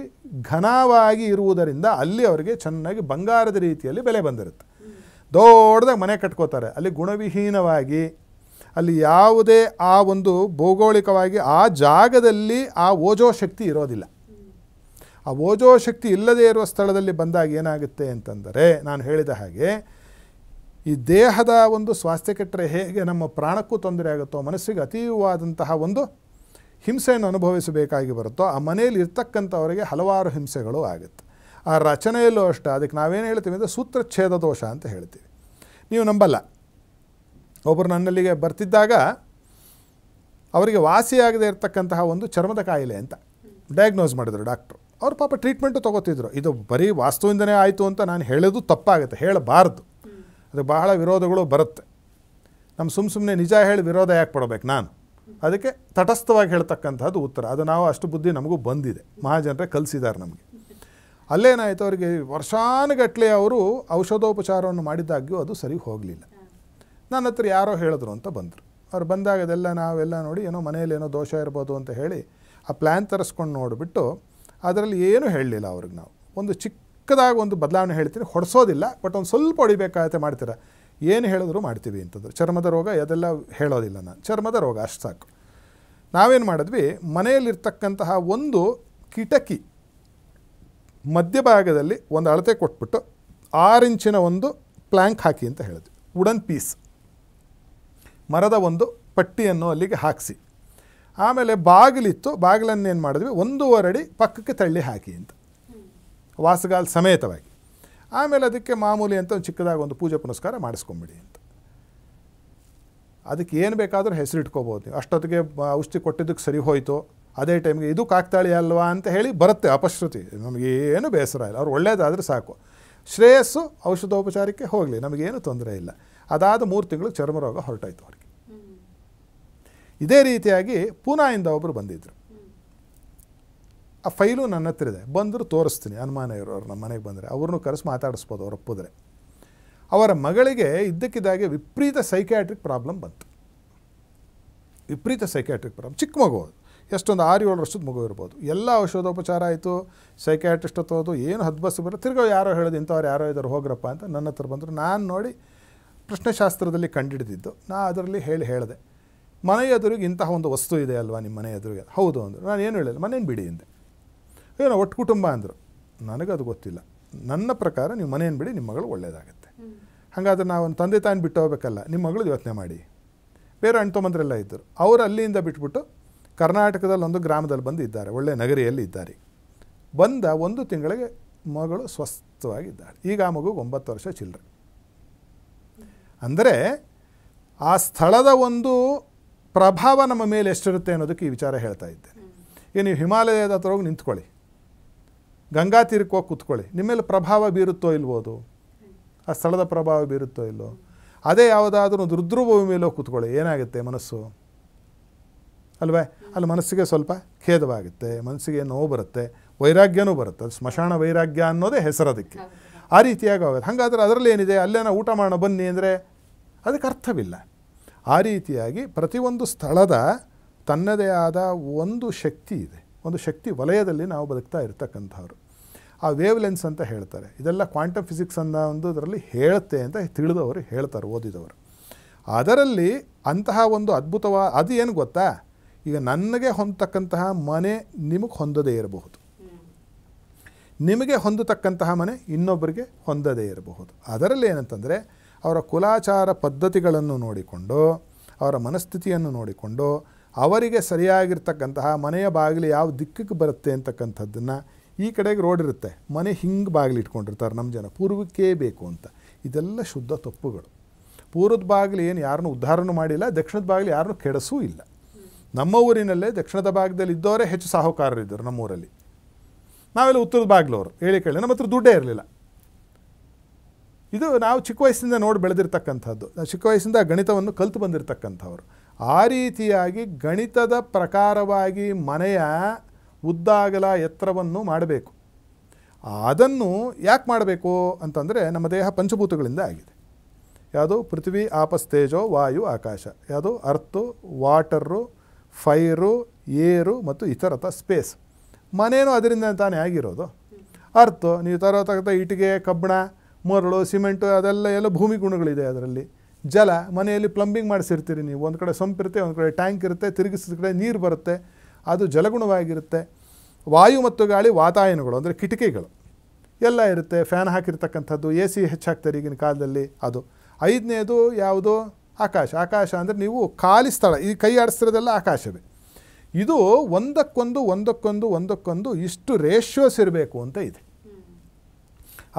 ಘನವಾಗಿ ಇರುವುದರಿಂದ ಅಲ್ಲಿ ಅವರಿಗೆ ಚೆನ್ನಾಗಿ ಬಂಗಾರದ ರೀತಿಯಲ್ಲಿ ಬೆಲೆ ಬಂದಿರುತ್ತೆ. ದೊಡ್ಡದಾಗಿ ಮನೆ ಕಟ್ಕೋತಾರೆ, ಅಲ್ಲಿ ಗುಣವಿಹೀನವಾಗಿ, ಅಲ್ಲಿ ಯಾವುದೇ ಆ ಒಂದು ಭೌಗೋಳಿಕವಾಗಿ ಆ ಜಾಗದಲ್ಲಿ ಆ ಓಜೋ ಶಕ್ತಿ ಇರೋದಿಲ್ಲ. ಆ ಓಜೋ ಶಕ್ತಿ ಇಲ್ಲದೇ ಇರುವ ಸ್ಥಳದಲ್ಲಿ ಬಂದಾಗ ಏನಾಗುತ್ತೆ ಅಂತಂದರೆ, ನಾನು ಹೇಳಿದ ಹಾಗೆ ಈ ದೇಹದ ಒಂದು ಸ್ವಾಸ್ಥ್ಯ ಕೆಟ್ಟರೆ ಹೇಗೆ ನಮ್ಮ ಪ್ರಾಣಕ್ಕೂ ತೊಂದರೆ ಆಗುತ್ತೋ, ಮನಸ್ಸಿಗೆ ಅತೀವವಾದಂತಹ ಒಂದು ಹಿಂಸೆಯನ್ನು ಅನುಭವಿಸಬೇಕಾಗಿ ಬರುತ್ತೋ, ಆ ಮನೆಯಲ್ಲಿ ಇರ್ತಕ್ಕಂಥವರಿಗೆ ಹಲವಾರು ಹಿಂಸೆಗಳು ಆಗುತ್ತೆ. ಆ ರಚನೆಯಲ್ಲೂ ಅಷ್ಟೇ. ಅದಕ್ಕೆ ನಾವೇನು ಹೇಳ್ತೀವಿ ಅಂದರೆ ಸೂತ್ರಚ್ಛೇದ ದೋಷ ಅಂತ ಹೇಳ್ತೀವಿ. ನೀವು ನಂಬಲ್ಲ, ಒಬ್ಬರು ನನ್ನಲ್ಲಿಗೆ ಬರ್ತಿದ್ದಾಗ ಅವರಿಗೆ ವಾಸಿಯಾಗದೇ ಇರತಕ್ಕಂತಹ ಒಂದು ಚರ್ಮದ ಕಾಯಿಲೆ ಅಂತ ಡಯಾಗ್ನೋಸ್ ಮಾಡಿದರು ಡಾಕ್ಟ್ರು. ಅವ್ರು ಪಾಪ ಟ್ರೀಟ್ಮೆಂಟು ತೊಗೋತಿದ್ರು. ಇದು ಬರೀ ವಾಸ್ತುವಿಂದನೇ ಆಯಿತು ಅಂತ ನಾನು ಹೇಳೋದು ತಪ್ಪಾಗುತ್ತೆ, ಹೇಳಬಾರ್ದು. ಅದು ಬಹಳ ವಿರೋಧಗಳು ಬರುತ್ತೆ. ನಮ್ಮ ಸುಮ್ಮನೆ ನಿಜ ಹೇಳಿ ವಿರೋಧ ಯಾಕೆ ಪಡಬೇಕು ನಾನು? ಅದಕ್ಕೆ ತಟಸ್ಥವಾಗಿ ಹೇಳ್ತಕ್ಕಂಥದ್ದು ಉತ್ತರ. ಅದು ನಾವು ಅಷ್ಟು ಬುದ್ಧಿ ನಮಗೂ ಬಂದಿದೆ, ಮಹಾಜನರೇ ಕಲಿಸಿದ್ದಾರೆ ನಮಗೆ. ಅಲ್ಲೇನಾಯಿತು, ಅವರಿಗೆ ವರ್ಷಾನುಗಟ್ಟಲೆ ಅವರು ಔಷಧೋಪಚಾರವನ್ನು ಮಾಡಿದ್ದಾಗ್ಯೂ ಅದು ಸರಿ ಹೋಗಲಿಲ್ಲ. ನನ್ನ ಹತ್ರ ಯಾರೋ ಹೇಳಿದ್ರು ಅಂತ ಬಂದರು. ಅವ್ರು ಬಂದಾಗ ಅದೆಲ್ಲ ನಾವೆಲ್ಲ ನೋಡಿ ಏನೋ ಮನೆಯಲ್ಲಿ ಏನೋ ದೋಷ ಇರ್ಬೋದು ಅಂತ ಹೇಳಿ ಆ ಪ್ಲ್ಯಾನ್ ತರಿಸ್ಕೊಂಡು ನೋಡಿಬಿಟ್ಟು ಅದರಲ್ಲಿ ಏನೂ ಹೇಳಲಿಲ್ಲ ಅವ್ರಿಗೆ. ನಾವು ಒಂದು ಚಿಕ್ಕದಾಗಿ ಒಂದು ಬದಲಾವಣೆ ಹೇಳ್ತೀನಿ, ಹೊಡೆಸೋದಿಲ್ಲ, ಬಟ್ ಒಂದು ಸ್ವಲ್ಪ ಹೊಡಿಬೇಕಾಗತ್ತೆ, ಮಾಡ್ತೀರಾ, ಏನು ಹೇಳಿದ್ರು ಮಾಡ್ತೀವಿ ಅಂತಂದ್ರೆ. ಚರ್ಮದ ರೋಗ ಅದೆಲ್ಲ ಹೇಳೋದಿಲ್ಲ ನಾನು, ಚರ್ಮದ ರೋಗ ಅಷ್ಟು ಸಾಕು. ನಾವೇನು ಮಾಡಿದ್ವಿ, ಮನೆಯಲ್ಲಿರ್ತಕ್ಕಂತಹ ಒಂದು ಕಿಟಕಿ ಮಧ್ಯಭಾಗದಲ್ಲಿ ಒಂದು ಅಳತೆ ಕೊಟ್ಬಿಟ್ಟು 6 ಇಂಚಿನ ಒಂದು ಪ್ಲ್ಯಾಂಕ್ ಹಾಕಿ ಅಂತ ಹೇಳಿದ್ವಿ. ವುಡನ್ ಪೀಸ್, ಮರದ ಒಂದು ಪಟ್ಟಿಯನ್ನು ಅಲ್ಲಿಗೆ ಹಾಕಿಸಿ, ಆಮೇಲೆ ಬಾಗಿಲಿತ್ತು, ಬಾಗಿಲನ್ನೇನು ಮಾಡಿದ್ವಿ 1.5 ಅಡಿ ಪಕ್ಕಕ್ಕೆ ತಳ್ಳಿ ಹಾಕಿ ಅಂತ, ವಾಸಗಾಲ್ ಸಮೇತವಾಗಿ. ಆಮೇಲೆ ಅದಕ್ಕೆ ಮಾಮೂಲಿ ಅಂತ ಒಂದು ಚಿಕ್ಕದಾಗಿ ಒಂದು ಪೂಜೆ ಪುನಸ್ಕಾರ ಮಾಡಿಸ್ಕೊಂಬಿಡಿ ಅಂತ. ಅದಕ್ಕೆ ಏನು ಬೇಕಾದರೂ ಹೆಸರಿಟ್ಕೋಬೋದು ನೀವು. ಅಷ್ಟೊತ್ತಿಗೆ ಔಷಧಿ ಕೊಟ್ಟಿದ್ದಕ್ಕೆ ಸರಿ ಹೋಯಿತು, ಅದೇ ಟೈಮ್ಗೆ ಇದು ಕಾಕ್ತಾಳಿ ಅಲ್ವಾ ಅಂತ ಹೇಳಿ ಬರುತ್ತೆ ಅಪಶ್ರುತಿ. ನಮಗೇನು ಬೇಸರ ಇಲ್ಲ, ಅವ್ರು ಒಳ್ಳೆಯದಾದರೆ ಸಾಕು. ಶ್ರೇಯಸ್ಸು ಔಷಧೋಪಚಾರಕ್ಕೆ ಹೋಗಲಿ, ನಮಗೇನು ತೊಂದರೆ ಇಲ್ಲ. ಅದಾದ 3 ತಿಂಗಳು ಚರ್ಮರೋಗ ಹೊರಟಾಯ್ತು ಅವ್ರಿಗೆ. ಇದೇ ರೀತಿಯಾಗಿ ಪೂನಾಯಿಂದ ಒಬ್ಬರು ಬಂದಿದ್ದರು. ಆ ಫೈಲು ನನ್ನ ಹತ್ರ ಇದೆ, ಬಂದರೂ ತೋರಿಸ್ತೀನಿ, ಅನುಮಾನ ಇರೋರು ನಮ್ಮ ಮನೆಗೆ ಬಂದರೆ ಅವ್ರನ್ನೂ ಕರೆಸಿ ಮಾತಾಡಿಸ್ಬೋದು ಅವ್ರು ಒಪ್ಪಿದ್ರೆ. ಅವರ ಮಗಳಿಗೆ ಇದ್ದಕ್ಕಿದ್ದಾಗೆ ವಿಪರೀತ ಸೈಕ್ಯಾಟ್ರಿಕ್ ಪ್ರಾಬ್ಲಮ್ ಬಂತು. ವಿಪರೀತ ಸೈಕ್ಯಾಟ್ರಿಕ್ ಪ್ರಾಬ್ಲಮ್. ಚಿಕ್ಕ ಮಗು, ಎಷ್ಟೊಂದು 6-7 ವರ್ಷದ ಮಗು ಇರ್ಬೋದು. ಎಲ್ಲ ಔಷಧೋಪಚಾರ ಆಯಿತು, ಸೈಕ್ಯಾಟ್ರಿಸ್ಟ್ ಹತ್ತೋದು, ಏನು ಹದ್ಬಸ್ಸು ಬರೋ, ತಿರ್ಗೋ ಯಾರೋ ಹೇಳೋದು ಇಂಥವ್ರು ಯಾರೋ ಇದ್ದಾರೆ ಹೋಗ್ರಪ್ಪ ಅಂತ ನನ್ನ ಹತ್ರ ಬಂದರು. ನಾನು ನೋಡಿ ಪ್ರಶ್ನೆಶಾಸ್ತ್ರದಲ್ಲಿ ಕಂಡುಹಿಡಿದಿದ್ದು, ನಾನು ಅದರಲ್ಲಿ ಹೇಳಿದೆ, ಮನೆ ಎದುರಿಗೆ ಇಂತಹ ಒಂದು ವಸ್ತು ಇದೆ ಅಲ್ವಾ ನಿಮ್ಮ ಮನೆ ಎದುರಿಗೆ? ಹೌದು ಅಂದರು. ನಾನು ಏನು ಹೇಳಿಲ್ಲ, ಮನೇನು ಬಿಡಿ ಅಂದೆ. ಏನೋ ಒಟ್ಟು ಕುಟುಂಬ ಅಂದರು. ನನಗದು ಗೊತ್ತಿಲ್ಲ. ನನ್ನ ಪ್ರಕಾರ ನೀವು ಮನೇನು ಬಿಡಿ, ನಿಮ್ಮ ಮಗಳು ಒಳ್ಳೆಯದಾಗುತ್ತೆ. ಹಾಗಾದ್ರೆ ನಾವು ಒಂದು ತಂದೆ ತಾನು ಬಿಟ್ಟು ಹೋಗ್ಬೇಕಲ್ಲ, ನಿಮ್ಮ ಮಗಳು ಯೋಚನೆ ಮಾಡಿ. ಬೇರೆ ಅಣ್ತೊಂಬಂದ್ರೆಲ್ಲ ಇದ್ದರು, ಅವರು ಅಲ್ಲಿಂದ ಬಿಟ್ಬಿಟ್ಟು ಕರ್ನಾಟಕದಲ್ಲಿ ಒಂದು ಗ್ರಾಮದಲ್ಲಿ ಬಂದು ಇದ್ದಾರೆ, ಒಳ್ಳೆಯ ನಗರಿಯಲ್ಲಿ ಇದ್ದಾರೆ. ಬಂದ 1 ತಿಂಗಳಿಗೆ ಮಗಳು ಸ್ವಸ್ಥವಾಗಿದ್ದಾಳೆ. ಈಗ ಆ ಮಗುಗೆ 9 ವರ್ಷ ಚಿಲ್ಲರೆ. ಅಂದರೆ ಆ ಸ್ಥಳದ ಒಂದು ಪ್ರಭಾವ ನಮ್ಮ ಮೇಲೆ ಎಷ್ಟಿರುತ್ತೆ ಅನ್ನೋದಕ್ಕೆ ಈ ವಿಚಾರ ಹೇಳ್ತಾ ಇದ್ದೇನೆ. ಈಗ ನೀವು ಹಿಮಾಲಯದ ಹತ್ರ ಹೋಗಿ ನಿಂತ್ಕೊಳ್ಳಿ, ಗಂಗಾ ತೀರಕ್ಕೆ ಹೋಗಿ ಕೂತ್ಕೊಳ್ಳಿ, ನಿಮ್ಮ ಮೇಲೆ ಪ್ರಭಾವ ಬೀರುತ್ತೋ ಇಲ್ಬೋದು? ಆ ಸ್ಥಳದ ಪ್ರಭಾವ ಬೀರುತ್ತೋ ಇಲ್ಲೋ? ಅದೇ ಯಾವುದಾದ್ರೂ ಒಂದು ರುದ್ರಭೂಮಿ ಮೇಲೆ ಹೋಗಿ ಕೂತ್ಕೊಳ್ಳಿ, ಏನಾಗುತ್ತೆ ಮನಸ್ಸು ಅಲ್ವೇ? ಅಲ್ಲಿ ಮನಸ್ಸಿಗೆ ಸ್ವಲ್ಪ ಖೇದವಾಗುತ್ತೆ, ಮನಸ್ಸಿಗೆ ನೋವು ಬರುತ್ತೆ, ವೈರಾಗ್ಯನೂ ಬರುತ್ತೆ. ಅದು ಸ್ಮಶಾನ ವೈರಾಗ್ಯ ಅನ್ನೋದೇ ಹೆಸರದಕ್ಕೆ. ಆ ರೀತಿಯಾಗಿ ಆಗೋದು. ಹಾಗಾದರೆ ಅದರಲ್ಲಿ ಏನಿದೆ, ಅಲ್ಲೇನ ಊಟ ಮಾಡೋಣ ಬನ್ನಿ ಅಂದರೆ ಅದಕ್ಕೆ ಅರ್ಥವಿಲ್ಲ. ಆ ರೀತಿಯಾಗಿ ಪ್ರತಿಯೊಂದು ಸ್ಥಳದ ತನ್ನದೇ ಆದ ಒಂದು ಶಕ್ತಿ ಇದೆ, ಒಂದು ಶಕ್ತಿ ವಲಯದಲ್ಲಿ ನಾವು ಬದುಕ್ತಾ ಇರ್ತಕ್ಕಂಥವ್ರು. ಆ ವೇವ್ ಲೆನ್ಸ್ ಅಂತ ಹೇಳ್ತಾರೆ. ಇದೆಲ್ಲ ಕ್ವಾಂಟಮ್ ಫಿಸಿಕ್ಸ್ ಅನ್ನೋ ಒಂದು ಇದರಲ್ಲಿ ಹೇಳುತ್ತೆ ಅಂತ ತಿಳಿದವರು ಹೇಳ್ತಾರೆ, ಓದಿದವರು. ಅದರಲ್ಲಿ ಅಂತಹ ಒಂದು ಅದ್ಭುತವಾದ ಅದು ಏನು ಗೊತ್ತಾ, ಈಗ ನನಗೆ ಹೊಂದತಕ್ಕಂತಹ ಮನೆ ನಿಮಗೆ ಹೊಂದದೇ ಇರಬಹುದು, ನಿಮಗೆ ಹೊಂದತಕ್ಕಂತಹ ಮನೆ ಇನ್ನೊಬ್ಬರಿಗೆ ಹೊಂದದೇ ಇರಬಹುದು. ಅದರಲ್ಲಿ ಏನಂತಂದರೆ ಅವರ ಕುಲಾಚಾರ ಪದ್ಧತಿಗಳನ್ನು ನೋಡಿಕೊಂಡು, ಅವರ ಮನಸ್ಥಿತಿಯನ್ನು ನೋಡಿಕೊಂಡು, ಅವರಿಗೆ ಸರಿಯಾಗಿರ್ತಕ್ಕಂತಹ ಮನೆಯ ಬಾಗಿಲು ಯಾವ ದಿಕ್ಕಿಗೆ ಬರುತ್ತೆ ಅಂತಕ್ಕಂಥದ್ದನ್ನು, ಈ ಕಡೆಗೆ ರೋಡ್ ಇರುತ್ತೆ, ಮನೆ ಹಿಂಗೆ ಬಾಗಿಲು ಇಟ್ಕೊಂಡಿರ್ತಾರೆ ನಮ್ಮ ಜನ, ಪೂರ್ವಕ್ಕೆ ಬೇಕು ಅಂತ. ಇದೆಲ್ಲ ಶುದ್ಧ ತಪ್ಪುಗಳು. ಪೂರ್ವದ ಬಾಗಿಲು ಏನು ಯಾರನ್ನೂ ಉದ್ಧಾರನೂ ಮಾಡಿಲ್ಲ, ದಕ್ಷಿಣದ ಬಾಗಿಲು ಯಾರನ್ನೂ ಕೆಡಿಸೂ ಇಲ್ಲ. ನಮ್ಮ ಊರಿನಲ್ಲೇ ದಕ್ಷಿಣದ ಭಾಗದಲ್ಲಿ ಇದ್ದವರೇ ಹೆಚ್ಚು ಸಾಹುಕಾರರಿದ್ದರು ನಮ್ಮೂರಲ್ಲಿ. ನಾವೆಲ್ಲ ಉತ್ತರದ ಬಾಗಿಲವರು ಹೇಳಿ ಕೇಳಿ, ನಮ್ಮ ಹತ್ರ ದುಡ್ಡೇ ಇರಲಿಲ್ಲ. ಇದು ನಾವು ಚಿಕ್ಕ ವಯಸ್ಸಿಂದ ನೋಡಿ ಬೆಳೆದಿರ್ತಕ್ಕಂಥದ್ದು. ನಾವು ಚಿಕ್ಕ ವಯಸ್ಸಿಂದ ಗಣಿತವನ್ನು ಕಲಿತು ಬಂದಿರತಕ್ಕಂಥವ್ರು. ಆ ರೀತಿಯಾಗಿ ಗಣಿತದ ಪ್ರಕಾರವಾಗಿ ಮನೆಯ ಉದ್ದಾಗಲ ಎತ್ತರವನ್ನು ಮಾಡಬೇಕು. ಅದನ್ನು ಯಾಕೆ ಮಾಡಬೇಕು ಅಂತಂದರೆ ನಮ್ಮ ದೇಹ ಪಂಚಭೂತಗಳಿಂದ ಆಗಿದೆ. ಯಾವುದು? ಪೃಥ್ವಿ, ಆಪಸ್, ತೇಜೋ, ವಾಯು, ಆಕಾಶ. ಯಾವುದು? ಅರ್ಥು, ವಾಟರು, ಫೈರು, ಏರು ಮತ್ತು ಇತರತ ಸ್ಪೇಸ್. ಮನೇನೂ ಅದರಿಂದ ತಾನೇ ಆಗಿರೋದು. ಅರ್ಥು ನೀವು ತರತಕ್ಕಂಥ ಇಟ್ಟಿಗೆ, ಕಬ್ಬಣ, ಮರಳು, ಸಿಮೆಂಟು ಅದೆಲ್ಲ ಭೂಮಿ ಗುಣಗಳಿದೆ ಅದರಲ್ಲಿ. ಜಲ, ಮನೆಯಲ್ಲಿ ಪ್ಲಂಬಿಂಗ್ ಮಾಡಿಸಿರ್ತೀರಿ ನೀವು. ಒಂದು ಕಡೆ ಸಂಪಿರುತ್ತೆ, ಒಂದು ಕಡೆ ಟ್ಯಾಂಕ್ ಇರುತ್ತೆ, ತಿರುಗಿಸಿದ ಕಡೆ ನೀರು ಬರುತ್ತೆ, ಅದು ಜಲಗುಣವಾಗಿರುತ್ತೆ. ವಾಯು ಮತ್ತು ಗಾಳಿ ವಾತಾಯನಗಳು ಅಂದರೆ ಕಿಟಕಿಗಳು ಎಲ್ಲ ಇರುತ್ತೆ. ಫ್ಯಾನ್ ಹಾಕಿರ್ತಕ್ಕಂಥದ್ದು, ಎ ಸಿ ಹೆಚ್ಚಾಗ್ತಾರೆ ಈಗಿನ ಕಾಲದಲ್ಲಿ. ಅದು 5ನೇದು ಯಾವುದು? ಆಕಾಶ. ಆಕಾಶ ಅಂದರೆ ನೀವು ಖಾಲಿ ಸ್ಥಳ, ಈ ಕೈ ಆಡಿಸ್ತಿರೋದೆಲ್ಲ ಆಕಾಶವೇ. ಇದು ಒಂದಕ್ಕೊಂದು ಇಷ್ಟು ರೇಷಿಯೋಸ್ ಇರಬೇಕು ಅಂತ ಇದೆ.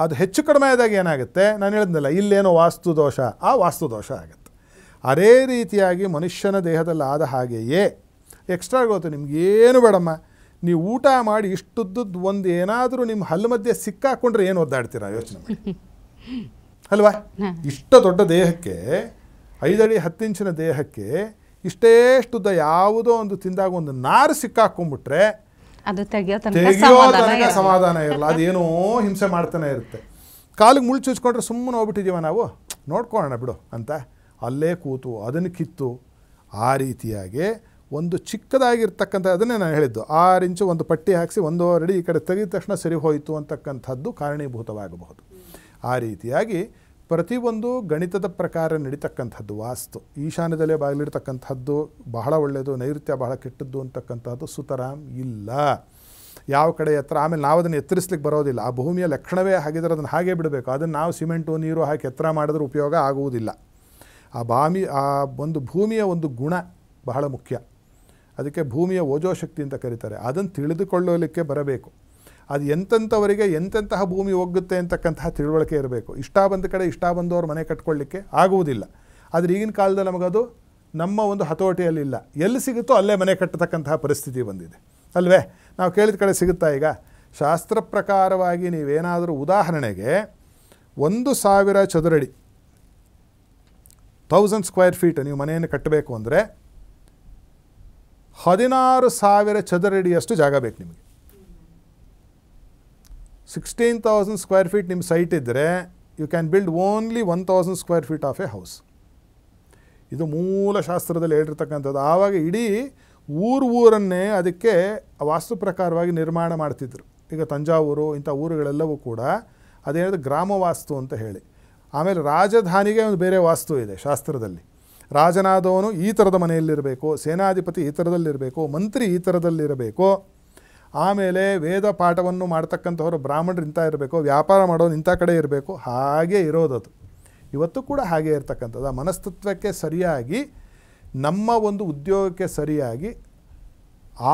ಅದು ಹೆಚ್ಚು ಕಡಿಮೆ ಆದಾಗ ಏನಾಗುತ್ತೆ? ನಾನು ಹೇಳಿದ್ನಲ್ಲ, ಇಲ್ಲೇನೋ ವಾಸ್ತು ದೋಷ, ಆ ವಾಸ್ತು ದೋಷ ಆಗುತ್ತೆ. ಅದೇ ರೀತಿಯಾಗಿ ಮನುಷ್ಯನ ದೇಹದಲ್ಲಿ ಆದ ಹಾಗೆಯೇ ಎಕ್ಸ್ಟ್ರಾ ಗೊತ್ತು ನಿಮ್ಗೇನು ಬೇಡಮ್ಮ, ನೀವು ಊಟ ಮಾಡಿ ಇಷ್ಟುದ್ದದ್ದು ಒಂದು ಏನಾದರೂ ನಿಮ್ಮ ಹಲ್ಲು ಮಧ್ಯೆ ಸಿಕ್ಕಾಕೊಂಡ್ರೆ ಏನು ಒದ್ದಾಡ್ತೀರಾ? ಯೋಚನೆ ಮಾಡಿ ಅಲ್ವಾ? ಇಷ್ಟ ದೊಡ್ಡ ದೇಹಕ್ಕೆ, 5 ಅಡಿ 10 ಇಂಚಿನ ದೇಹಕ್ಕೆ ಇಷ್ಟೇಷ್ಟುದ್ದ ಯಾವುದೋ ಒಂದು ತಿಂದಾಗ ಒಂದು ನಾರು ಸಿಕ್ಕಾಕೊಂಡ್ಬಿಟ್ರೆ ಅದು ತೆಗಿಯೋ ತನಕ ಸಮಾಧಾನ ಇರಲ್ಲ. ಅದೇನೋ ಹಿಂಸೆ ಮಾಡ್ತಾನೆ ಇರುತ್ತೆ. ಕಾಲಿಗೆ ಮುಳ್ಳು ಚುಚ್ಕೊಂಡ್ರೆ ಸುಮ್ಮನೆ ಹೋಗ್ಬಿಟ್ಟಿದ್ದೀವ ನಾವು, ನೋಡ್ಕೊಳ್ಳೋಣ ಬಿಡು ಅಂತ ಅಲ್ಲೇ ಕೂತು ಅದನ್ನು ಕಿತ್ತು. ಆ ರೀತಿಯಾಗಿ ಒಂದು ಚಿಕ್ಕದಾಗಿರ್ತಕ್ಕಂಥ, ಅದನ್ನೇ ನಾನು ಹೇಳಿದ್ದು, 6 ಇಂಚು ಒಂದು ಪಟ್ಟಿ ಹಾಕಿಸಿ 1.5 ಅಡಿ ಈ ಕಡೆ ತೆಗೆದ ತಕ್ಷಣ ಸರಿ ಹೋಯಿತು ಅಂತಕ್ಕಂಥದ್ದು ಕಾರಣೀಭೂತವಾಗಬಹುದು. ಆ ರೀತಿಯಾಗಿ ಪ್ರತಿಯೊಂದು ಗಣಿತದ ಪ್ರಕಾರ ನಡೀತಕ್ಕಂಥದ್ದು ವಾಸ್ತು. ಈಶಾನ್ಯದಲ್ಲೇ ಬಾಗಿಲಿಡ್ತಕ್ಕಂಥದ್ದು ಬಹಳ ಒಳ್ಳೆಯದು, ನೈಋತ್ಯ ಬಹಳ ಕೆಟ್ಟದ್ದು ಅಂತಕ್ಕಂಥದ್ದು ಸುತರಾಮ್ ಇಲ್ಲ. ಯಾವ ಕಡೆ ಎತ್ತರ, ಆಮೇಲೆ ನಾವು ಅದನ್ನು ಎತ್ತರಿಸ್ಲಿಕ್ಕೆ ಬರೋದಿಲ್ಲ. ಆ ಭೂಮಿಯ ಲಕ್ಷಣವೇ ಹಾಗಿದ್ರೆ ಅದನ್ನು ಹಾಗೇ ಬಿಡಬೇಕು. ಅದನ್ನು ನಾವು ಸಿಮೆಂಟು ನೀರು ಹಾಕಿ ಎತ್ತರ ಮಾಡಿದ್ರೆ ಉಪಯೋಗ ಆಗುವುದಿಲ್ಲ. ಆ ಒಂದು ಭೂಮಿಯ ಒಂದು ಗುಣ ಬಹಳ ಮುಖ್ಯ. ಅದಕ್ಕೆ ಭೂಮಿಯ ಓಜೋಶಕ್ತಿ ಅಂತ ಕರೀತಾರೆ. ಅದನ್ನು ತಿಳಿದುಕೊಳ್ಳಲಿಕ್ಕೆ ಬರಬೇಕು. ಅದು ಎಂತೆಂಥವರಿಗೆ ಎಂತೆಂತಹ ಭೂಮಿ ಹೋಗುತ್ತೆ ಅಂತಕ್ಕಂತಹ ತಿಳುವಳಿಕೆ ಇರಬೇಕು. ಇಷ್ಟ ಬಂದ ಕಡೆ ಇಷ್ಟ ಬಂದವರು ಮನೆ ಕಟ್ಕೊಳ್ಳಿಕ್ಕೆ ಆಗುವುದಿಲ್ಲ. ಆದರೆ ಈಗಿನ ಕಾಲದಲ್ಲಿ ನಮಗದು ನಮ್ಮ ಒಂದು ಹತೋಟಿಯಲ್ಲಿಲ್ಲ. ಎಲ್ಲಿ ಸಿಗುತ್ತೋ ಅಲ್ಲೇ ಮನೆ ಕಟ್ಟತಕ್ಕಂತಹ ಪರಿಸ್ಥಿತಿ ಬಂದಿದೆ ಅಲ್ವೇ? ನಾವು ಕೇಳಿದ ಕಡೆ ಸಿಗುತ್ತಾ? ಈಗ ಶಾಸ್ತ್ರ ಪ್ರಕಾರವಾಗಿ ನೀವೇನಾದರೂ ಉದಾಹರಣೆಗೆ 1,000 ಚದುರಡಿ 1000 ಸ್ಕ್ವೇರ್ ಫೀಟ್ ನೀವು ಮನೆಯನ್ನು ಕಟ್ಟಬೇಕು ಅಂದರೆ 16,000 ಚದರಡಿಯಷ್ಟು ಜಾಗ ಬೇಕು ನಿಮಗೆ. 16,000 ಸ್ಕ್ವೇರ್ ಫೀಟ್ ನಿಮ್ಮ ಸೈಟ್ ಇದ್ದರೆ you can build only 1,000 square feet of a house. ಇದು ಮೂಲ ಶಾಸ್ತ್ರದಲ್ಲಿ ಹೇಳಿರ್ತಕ್ಕಂಥದ್ದು. ಆವಾಗ ಇಡೀ ಊರನ್ನೇ ಅದಕ್ಕೆ ವಾಸ್ತು ಪ್ರಕಾರವಾಗಿ ನಿರ್ಮಾಣ ಮಾಡ್ತಿದ್ರು. ಈಗ ತಂಜಾವೂರು ಇಂಥ ಊರುಗಳೆಲ್ಲವೂ ಕೂಡ ಅದೇನಿದೆ ಗ್ರಾಮ ವಾಸ್ತು ಅಂತ ಹೇಳಿ. ಆಮೇಲೆ ರಾಜಧಾನಿಗೆ ಒಂದು ಬೇರೆ ವಾಸ್ತು ಇದೆ ಶಾಸ್ತ್ರದಲ್ಲಿ. ರಾಜನಾದವನು ಈ ಥರದ ಮನೆಯಲ್ಲಿರಬೇಕು, ಸೇನಾಧಿಪತಿ ಈ ಥರದಲ್ಲಿರಬೇಕು, ಮಂತ್ರಿ ಈ ಥರದಲ್ಲಿರಬೇಕು, ಆಮೇಲೆ ವೇದ ಪಾಠವನ್ನು ಮಾಡ್ತಕ್ಕಂಥವ್ರು ಬ್ರಾಹ್ಮಣರು ಇಂಥ ಇರಬೇಕು, ವ್ಯಾಪಾರ ಮಾಡೋನು ಇಂಥ ಕಡೆ ಇರಬೇಕು. ಹಾಗೆ ಇರೋದದು ಇವತ್ತು ಕೂಡ ಹಾಗೆ ಇರ್ತಕ್ಕಂಥದ್ದು. ಆ ಮನಸ್ತತ್ವಕ್ಕೆ ಸರಿಯಾಗಿ, ನಮ್ಮ ಒಂದು ಉದ್ಯೋಗಕ್ಕೆ ಸರಿಯಾಗಿ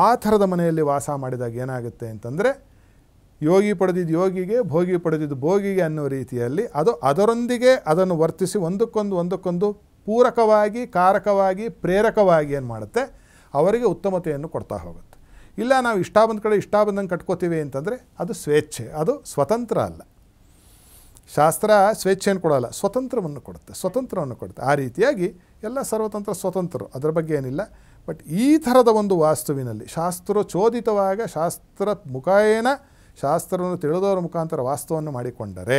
ಆ ಥರದ ಮನೆಯಲ್ಲಿ ವಾಸ ಮಾಡಿದಾಗ ಏನಾಗುತ್ತೆ ಅಂತಂದರೆ, ಯೋಗಿ ಪಡೆದಿದ್ದು ಯೋಗಿಗೆ, ಭೋಗಿ ಪಡೆದಿದ್ದು ಭೋಗಿಗೆ ಅನ್ನೋ ರೀತಿಯಲ್ಲಿ ಅದು ಅದರೊಂದಿಗೆ ಅದನ್ನು ವರ್ತಿಸಿ ಒಂದಕ್ಕೊಂದು ಪೂರಕವಾಗಿ, ಕಾರಕವಾಗಿ, ಪ್ರೇರಕವಾಗಿ ಏನು ಮಾಡುತ್ತೆ, ಅವರಿಗೆ ಉತ್ತಮತೆಯನ್ನು ಕೊಡ್ತಾ ಹೋಗುತ್ತೆ. ಇಲ್ಲ ನಾವು ಇಷ್ಟ ಬಂದ ಕಡೆ ಇಷ್ಟ ಬಂದಂಗೆ ಕಟ್ಕೋತೀವಿ ಅಂತಂದರೆ ಅದು ಸ್ವೇಚ್ಛೆ, ಅದು ಸ್ವತಂತ್ರ ಅಲ್ಲ. ಶಾಸ್ತ್ರ ಸ್ವೇಚ್ಛೆಯನ್ನು ಕೊಡೋಲ್ಲ, ಸ್ವತಂತ್ರವನ್ನು ಕೊಡುತ್ತೆ. ಆ ರೀತಿಯಾಗಿ ಎಲ್ಲ ಸರ್ವತಂತ್ರ ಸ್ವತಂತ್ರರು, ಅದರ ಬಗ್ಗೆ ಏನಿಲ್ಲ. ಬಟ್ ಈ ಥರದ ಒಂದು ವಾಸ್ತುವಿನಲ್ಲಿ ಶಾಸ್ತ್ರೋಚೋದಿತವಾಗ ಶಾಸ್ತ್ರ ಮುಖೇನ ಶಾಸ್ತ್ರವನ್ನು ತಿಳಿದವರ ಮುಖಾಂತರ ವಾಸ್ತವವನ್ನು ಮಾಡಿಕೊಂಡರೆ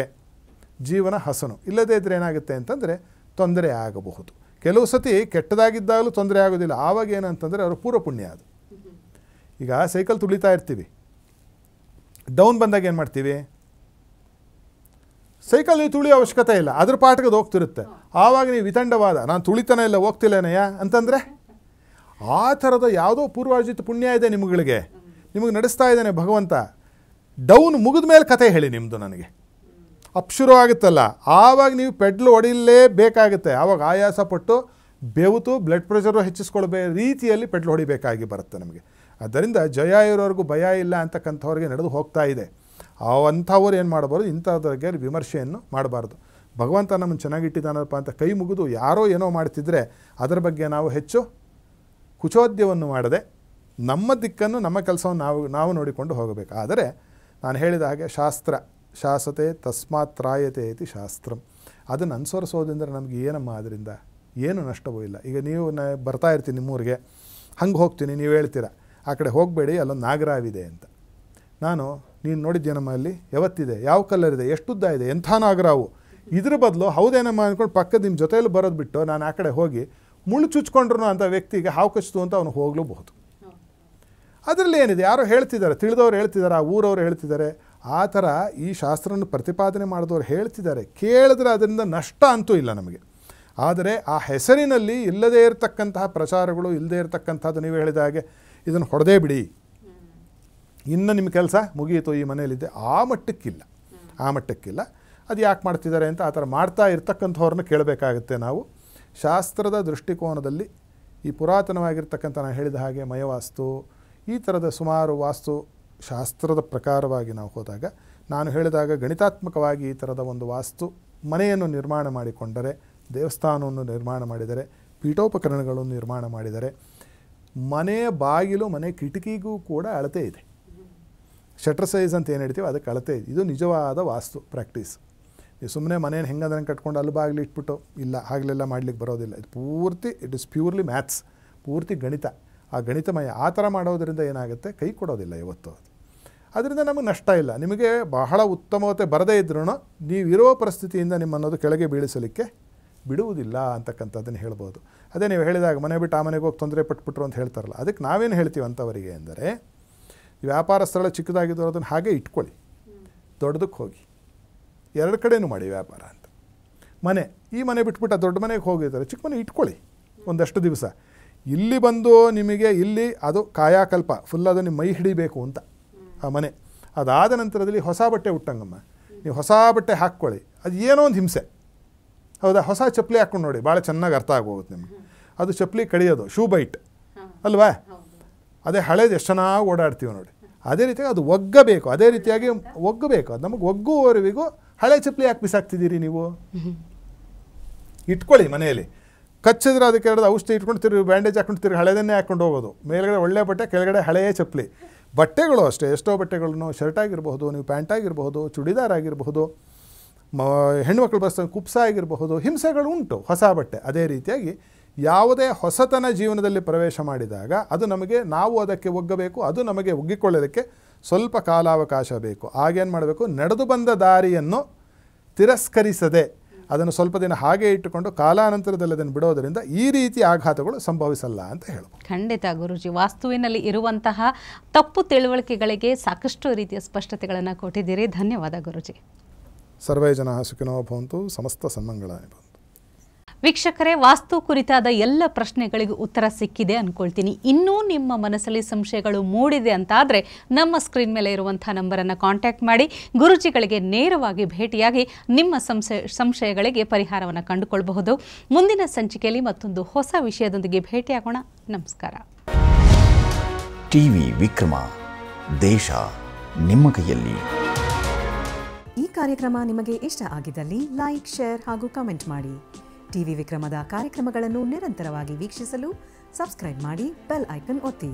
ಜೀವನ ಹಸನು. ಇಲ್ಲದೇ ಇದ್ದರೆ ಏನಾಗುತ್ತೆ ಅಂತಂದರೆ ತೊಂದರೆ ಆಗಬಹುದು. ಕೆಲವು ಸತಿ ಕೆಟ್ಟದಾಗಿದ್ದಾಗಲೂ ತೊಂದರೆ ಆಗೋದಿಲ್ಲ. ಆವಾಗ ಏನಂತಂದರೆ ಅವರು ಪೂರ್ವ ಪುಣ್ಯ. ಅದು ಈಗ ಸೈಕಲ್ ತುಳಿತಾ ಇರ್ತೀವಿ, ಡೌನ್ ಬಂದಾಗ ಏನು ಮಾಡ್ತೀವಿ? ಸೈಕಲ್ ನೀವು ತುಳಿಯೋ ಅವಶ್ಯಕತೆ ಇಲ್ಲ, ಅದ್ರ ಪಾಠಕ್ಕೆ ಅದು ಹೋಗ್ತಿರುತ್ತೆ. ಆವಾಗ ನೀವು ವಿತಂಡವಾದ ನಾನು ತುಳಿತಾನೆ ಇಲ್ಲ ಹೋಗ್ತಿಲ್ಲೇನಯ್ಯ ಅಂತಂದರೆ ಆ ಥರದ ಯಾವುದೋ ಪೂರ್ವಾರ್ಜಿತ ಪುಣ್ಯ ಇದೆ ನಿಮಗೆ ನಡೆಸ್ತಾ ಇದ್ದಾನೆ ಭಗವಂತ. ಡೌನ್ ಮುಗಿದ ಮೇಲೆ ಕತೆ ಹೇಳಿ ನಿಮ್ಮದು ನನಗೆ. ಅಪ್ ಶುರು ಆಗುತ್ತಲ್ಲ, ಆವಾಗ ನೀವು ಪೆಡ್ಲು ಹೊಡಿಲೇಬೇಕಾಗುತ್ತೆ. ಆವಾಗ ಆಯಾಸ ಪಟ್ಟು ಬೆವುತು ಬ್ಲಡ್ ಪ್ರೆಷರು ಹೆಚ್ಚಿಸ್ಕೊಳ್ಬೇ ರೀತಿಯಲ್ಲಿ ಪೆಡ್ಲು ಹೊಡಿಬೇಕಾಗಿ ಬರುತ್ತೆ ನಮಗೆ. ಆದ್ದರಿಂದ ಜಯ ಇರೋರಿಗೂ ಭಯ ಇಲ್ಲ ಅಂತಕ್ಕಂಥವ್ರಿಗೆ ನಡೆದು ಹೋಗ್ತಾ ಇದೆ. ಅಂಥವ್ರು ಏನು ಮಾಡಬಾರ್ದು, ಇಂಥದ್ರಿಗೆ ವಿಮರ್ಶೆಯನ್ನು ಮಾಡಬಾರ್ದು. ಭಗವಂತ ನಮ್ಮನ್ನು ಚೆನ್ನಾಗಿಟ್ಟಿದ್ದಾನಪ್ಪ ಅಂತ ಕೈ ಮುಗಿದು ಯಾರೋ ಏನೋ ಮಾಡ್ತಿದ್ರೆ ಅದರ ಬಗ್ಗೆ ನಾವು ಹೆಚ್ಚು ಕುಚೋದ್ಯವನ್ನು ಮಾಡದೆ ನಮ್ಮ ದಿಕ್ಕನ್ನು, ನಮ್ಮ ಕೆಲಸವನ್ನು ನಾವು ನೋಡಿಕೊಂಡು ಹೋಗಬೇಕು. ಆದರೆ ನಾನು ಹೇಳಿದ ಹಾಗೆ ಶಾಸ್ತ್ರ ಶಾಸತೆ ತಸ್ಮಾತ್ ತ್ರಾಯತೆ ಇತಿ ಶಾಸ್ತ್ರಂ. ಅದನ್ನು ಅನುಸರಿಸೋದ್ರಿಂದ ನಮಗೆ ಏನಮ್ಮ, ಅದರಿಂದ ಏನು ನಷ್ಟವೂ ಇಲ್ಲ. ಈಗ ನೀವು ಬರ್ತಾ ಇರ್ತೀನಿ ನಿಮ್ಮೂರಿಗೆ, ಹಂಗೆ ಹೋಗ್ತೀನಿ ನೀವು ಹೇಳ್ತೀರ, ಆ ಕಡೆ ಹೋಗಬೇಡಿ, ಅಲ್ಲೊಂದು ನಾಗರಾವಿದೆ ಅಂತ. ನಾನು, ನೀನು ನೋಡಿದ್ಯೇನಮ್ಮ ಅಲ್ಲಿ, ಯಾವತ್ತಿದೆ, ಯಾವ ಕಲರ್ ಇದೆ, ಎಷ್ಟು ಉದ್ದ ಇದೆ, ಎಂಥ ನಾಗರಾವು, ಇದ್ರ ಬದಲು ಹೌದೇನಮ್ಮ ಅಂದ್ಕೊಂಡು ಪಕ್ಕದ ನಿಮ್ಮ ಜೊತೆಯಲ್ಲಿ ಬರೋದು ಬಿಟ್ಟು ನಾನು ಆ ಕಡೆ ಹೋಗಿ ಮುಳ್ಳು ಚುಚ್ಕೊಂಡ್ರು ಅಂಥ ವ್ಯಕ್ತಿಗೆ ಹಾವು ಕಚ್ಚಿತು ಅಂತ ಅವನು ಹೋಗಲೂಬಹುದು. ಅದರಲ್ಲಿ ಏನಿದೆ, ಯಾರೋ ಹೇಳ್ತಿದ್ದಾರೆ, ತಿಳಿದವ್ರು ಹೇಳ್ತಿದ್ದಾರೆ, ಆ ಊರವ್ರು ಹೇಳ್ತಿದ್ದಾರೆ, ಆ ಥರ ಈ ಶಾಸ್ತ್ರನ ಪ್ರತಿಪಾದನೆ ಮಾಡಿದವ್ರು ಹೇಳ್ತಿದ್ದಾರೆ. ಕೇಳಿದ್ರೆ ಅದರಿಂದ ನಷ್ಟ ಅಂತೂ ಇಲ್ಲ ನಮಗೆ. ಆದರೆ ಆ ಹೆಸರಿನಲ್ಲಿ ಇಲ್ಲದೇ ಇರತಕ್ಕಂತಹ ಪ್ರಚಾರಗಳು, ಇಲ್ಲದೇ ಇರತಕ್ಕಂಥದ್ದು, ನೀವು ಹೇಳಿದ ಹಾಗೆ ಇದನ್ನು ಹೊಡೆದೇ ಬಿಡಿ, ಇನ್ನು ನಿಮ್ಮ ಕೆಲಸ ಮುಗಿಯಿತು ಈ ಮನೆಯಲ್ಲಿದ್ದೆ, ಆ ಮಟ್ಟಕ್ಕಿಲ್ಲ. ಅದು ಯಾಕೆ ಮಾಡ್ತಿದ್ದಾರೆ ಅಂತ ಆ ಥರ ಮಾಡ್ತಾ ಇರ್ತಕ್ಕಂಥವ್ರನ್ನ ಕೇಳಬೇಕಾಗುತ್ತೆ ನಾವು. ಶಾಸ್ತ್ರದ ದೃಷ್ಟಿಕೋನದಲ್ಲಿ ಈ ಪುರಾತನವಾಗಿರ್ತಕ್ಕಂಥ ನಾನು ಹೇಳಿದ ಹಾಗೆ ಮಯವಾಸ್ತು, ಈ ಥರದ ಸುಮಾರು ವಾಸ್ತು ಶಾಸ್ತ್ರದ ಪ್ರಕಾರವಾಗಿ ನಾವು ಹೋದಾಗ, ನಾನು ಹೇಳಿದಾಗ ಗಣಿತಾತ್ಮಕವಾಗಿ ಈ ಥರದ ಒಂದು ವಾಸ್ತು ಮನೆಯನ್ನು ನಿರ್ಮಾಣ ಮಾಡಿಕೊಂಡರೆ, ದೇವಸ್ಥಾನವನ್ನು ನಿರ್ಮಾಣ ಮಾಡಿದರೆ, ಪೀಠೋಪಕರಣಗಳನ್ನು ನಿರ್ಮಾಣ ಮಾಡಿದರೆ, ಮನೆಯ ಬಾಗಿಲು, ಮನೆ ಕಿಟಕಿಗೂ ಕೂಡ ಅಳತೆ ಇದೆ. ಶಟರ್ ಸೈಜ್ ಅಂತ ಏನು ಹೇಳ್ತೀವಿ ಅದಕ್ಕೆ ಅಳತೆ ಇದೆ. ಇದು ನಿಜವಾದ ವಾಸ್ತು ಪ್ರಾಕ್ಟೀಸ್. ನೀವು ಸುಮ್ಮನೆ ಮನೇನ ಹೆಂಗಂದ್ರೆ ಕಟ್ಕೊಂಡು ಅಲ್ಲಿ ಬಾಗಿಲು ಇಟ್ಬಿಟ್ಟು ಇಲ್ಲ, ಹಾಗಲೆಲ್ಲ ಮಾಡಲಿಕ್ಕೆ ಬರೋದಿಲ್ಲ. ಇದು ಪೂರ್ತಿ ಇಟ್ ಇಸ್ ಪ್ಯೂರ್ಲಿ ಮ್ಯಾಥ್ಸ್, ಪೂರ್ತಿ ಗಣಿತ, ಆ ಗಣಿತಮಯ. ಆ ಥರ ಮಾಡೋದರಿಂದ ಏನಾಗುತ್ತೆ, ಕೈ ಕೊಡೋದಿಲ್ಲ ಇವತ್ತು ಅದು. ಅದರಿಂದ ನಮಗೆ ನಷ್ಟ ಇಲ್ಲ. ನಿಮಗೆ ಬಹಳ ಉತ್ತಮತೆ ಬರದೇ ಇದ್ರೂ ನೀವಿರೋ ಪರಿಸ್ಥಿತಿಯಿಂದ ನಿಮ್ಮನ್ನೋದು ಕೆಳಗೆ ಬೀಳಿಸಲಿಕ್ಕೆ ಬಿಡುವುದಿಲ್ಲ ಅಂತಕ್ಕಂಥದ್ದನ್ನು ಹೇಳ್ಬೋದು. ಅದೇ ನೀವು ಹೇಳಿದಾಗ ಮನೆ ಬಿಟ್ಟು ಆ ಮನೆಗೆ ಹೋಗಿ ತೊಂದರೆ ಪಟ್ಬಿಟ್ರು ಅಂತ ಹೇಳ್ತಾರಲ್ಲ, ಅದಕ್ಕೆ ನಾವೇನು ಹೇಳ್ತೀವಿ ಅಂಥವರಿಗೆ ಅಂದರೆ, ವ್ಯಾಪಾರ ಸ್ಥಳ ಚಿಕ್ಕದಾಗಿದ್ದು ಅದನ್ನು ಹಾಗೆ ಇಟ್ಕೊಳ್ಳಿ, ದೊಡ್ಡದಕ್ಕೆ ಹೋಗಿ, ಎರಡು ಕಡೆಯೂ ಮಾಡಿ ವ್ಯಾಪಾರ ಅಂತ. ಮನೆ, ಈ ಮನೆ ಬಿಟ್ಬಿಟ್ಟು ದೊಡ್ಡ ಮನೆಗೆ ಹೋಗಿದ್ದಾರೆ, ಚಿಕ್ಕ ಮನೆ ಇಟ್ಕೊಳ್ಳಿ ಒಂದಷ್ಟು ದಿವಸ. ಇಲ್ಲಿ ಬಂದು ನಿಮಗೆ ಇಲ್ಲಿ ಅದು ಕಾಯಾಕಲ್ಪ ಫುಲ್ ಅದು ನಿಮ್ಮ ಮೈ ಹಿಡಿಬೇಕು ಅಂತ ಆ ಮನೆ. ಅದಾದ ನಂತರದಲ್ಲಿ ಹೊಸ ಬಟ್ಟೆ ಉಟ್ಟಂಗಮ್ಮ, ನೀವು ಹೊಸ ಬಟ್ಟೆ ಹಾಕ್ಕೊಳ್ಳಿ, ಅದು ಏನೋ ಒಂದು ಹಿಂಸೆ, ಹೌದಾ? ಹೊಸ ಚಪ್ಪಲಿ ಹಾಕ್ಕೊಂಡು ನೋಡಿ, ಭಾಳ ಚೆನ್ನಾಗಿ ಅರ್ಥ ಆಗೋಗುತ್ತೆ ನಿಮಗೆ. ಅದು ಚಪ್ಪಲಿ ಕಡಿಯೋದು, ಶೂ ಬೈಟ್ ಅಲ್ವಾ? ಅದೇ ಹಳೇದು ಎಷ್ಟು ಚೆನ್ನಾಗಿ ಓಡಾಡ್ತೀವಿ ನೋಡಿ. ಅದೇ ರೀತಿಯಾಗಿ ಅದು ಒಗ್ಗಬೇಕು, ಅದೇ ರೀತಿಯಾಗಿ ಒಗ್ಗಬೇಕು. ಅದು ನಮಗೆ ಒಗ್ಗುವವರೆಗೂ ಹಳೆ ಚಪ್ಪಲಿ ಯಾಕೆ ಬಿಸಾಕ್ತಿದ್ದೀರಿ ನೀವು? ಇಟ್ಕೊಳ್ಳಿ ಮನೆಯಲ್ಲಿ. ಕಚ್ಚಿದ್ರೆ ಅದಕ್ಕೆ ಎರಡು ಔಷಧಿ ಇಟ್ಕೊಂಡು ತಿರುಗಿ ಬ್ಯಾಂಡೇಜ್ ಹಾಕೊಂಡು ತಿರುಗಿ ಹಳೆದನ್ನೇ ಹಾಕ್ಕೊಂಡು ಹೋಗೋದು. ಮೇಲ್ಗಡೆ ಒಳ್ಳೆ ಬಟ್ಟೆ, ಕೆಳಗಡೆ ಹಳೆಯ ಚಪ್ಪಲಿ. ಬಟ್ಟೆಗಳು ಅಷ್ಟೇ, ಎಷ್ಟೋ ಬಟ್ಟೆಗಳನ್ನು, ಶರ್ಟ್ ಆಗಿರಬಹುದು, ನೀವು ಪ್ಯಾಂಟ್ ಆಗಿರಬಹುದು, ಚೂಡಿದಾರ್ ಆಗಿರಬಹುದು, ಹೆಣ್ಮಕ್ಳು ಬಸ್ ಕುಪ್ಸ ಆಗಿರಬಹುದು, ಹಿಂಸೆಗಳು ಉಂಟು ಹೊಸ ಬಟ್ಟೆ. ಅದೇ ರೀತಿಯಾಗಿ ಯಾವುದೇ ಹೊಸತನ ಜೀವನದಲ್ಲಿ ಪ್ರವೇಶ ಮಾಡಿದಾಗ ಅದು ನಮಗೆ, ನಾವು ಅದಕ್ಕೆ ಒಗ್ಗಬೇಕು, ಅದು ನಮಗೆ ಒಗ್ಗಿಕೊಳ್ಳೋದಕ್ಕೆ ಸ್ವಲ್ಪ ಕಾಲಾವಕಾಶ ಬೇಕು. ಆಗೇನು ಮಾಡಬೇಕು, ನಡೆದು ಬಂದ ದಾರಿಯನ್ನು ತಿರಸ್ಕರಿಸದೆ ಅದನ್ನು ಸ್ವಲ್ಪ ದಿನ ಹಾಗೆ ಇಟ್ಟುಕೊಂಡು ಕಾಲಾನಂತರದಲ್ಲಿ ಅದನ್ನು ಬಿಡೋದರಿಂದ ಈ ರೀತಿ ಆಘಾತಗಳು ಸಂಭವಿಸಲ್ಲ ಅಂತ ಹೇಳ್ಬೋದು. ಖಂಡಿತ ಗುರೂಜಿ, ವಾಸ್ತುವಿನಲ್ಲಿ ಇರುವಂತಹ ತಪ್ಪು ತಿಳುವಳಿಕೆಗಳಿಗೆ ಸಾಕಷ್ಟು ರೀತಿಯ ಸ್ಪಷ್ಟತೆಗಳನ್ನು ಕೊಟ್ಟಿದ್ದೀರಿ. ಧನ್ಯವಾದ ಗುರೂಜಿ. ಸರ್ವೇ ಜನ ಸುಖಿನೋ ಭವಂತು, ಸಮಸ್ತ ಸನ್ಮಂಗಳಾನಿ ಭವಂತು. ವೀಕ್ಷಕರೇ, ವಾಸ್ತು ಕುರಿತಾದ ಎಲ್ಲ ಪ್ರಶ್ನೆಗಳಿಗೂ ಉತ್ತರ ಸಿಕ್ಕಿದೆ ಅಂದ್ಕೊಳ್ತೀನಿ. ಇನ್ನೂ ನಿಮ್ಮ ಮನಸ್ಸಲ್ಲಿ ಸಂಶಯಗಳು ಮೂಡಿದೆ ಅಂತಾದರೆ ನಮ್ಮ ಸ್ಕ್ರೀನ್ ಮೇಲೆ ಇರುವಂಥ ನಂಬರನ್ನು ಕಾಂಟ್ಯಾಕ್ಟ್ ಮಾಡಿ ಗುರೂಜಿಗಳಿಗೆ ನೇರವಾಗಿ ಭೇಟಿಯಾಗಿ ನಿಮ್ಮ ಸಂಶಯಗಳಿಗೆ ಪರಿಹಾರವನ್ನು ಕಂಡುಕೊಳ್ಳಬಹುದು. ಮುಂದಿನ ಸಂಚಿಕೆಯಲ್ಲಿ ಮತ್ತೊಂದು ಹೊಸ ವಿಷಯದೊಂದಿಗೆ ಭೇಟಿಯಾಗೋಣ. ನಮಸ್ಕಾರ. ಟಿವಿ ವಿಕ್ರಮ, ದೇಶ ನಿಮ್ಮ ಕೈಯಲ್ಲಿ. ಈ ಕಾರ್ಯಕ್ರಮ ನಿಮಗೆ ಇಷ್ಟ ಆಗಿದ್ದಲ್ಲಿ ಲೈಕ್, ಶೇರ್ ಹಾಗೂ ಕಮೆಂಟ್ ಮಾಡಿ. ಟಿವಿ ವಿಕ್ರಮದ ಕಾರ್ಯಕ್ರಮಗಳನ್ನು ನಿರಂತರವಾಗಿ ವೀಕ್ಷಿಸಲು ಸಬ್ಸ್ಕ್ರೈಬ್ ಮಾಡಿ, ಬೆಲ್ ಐಕನ್ ಒತ್ತಿ.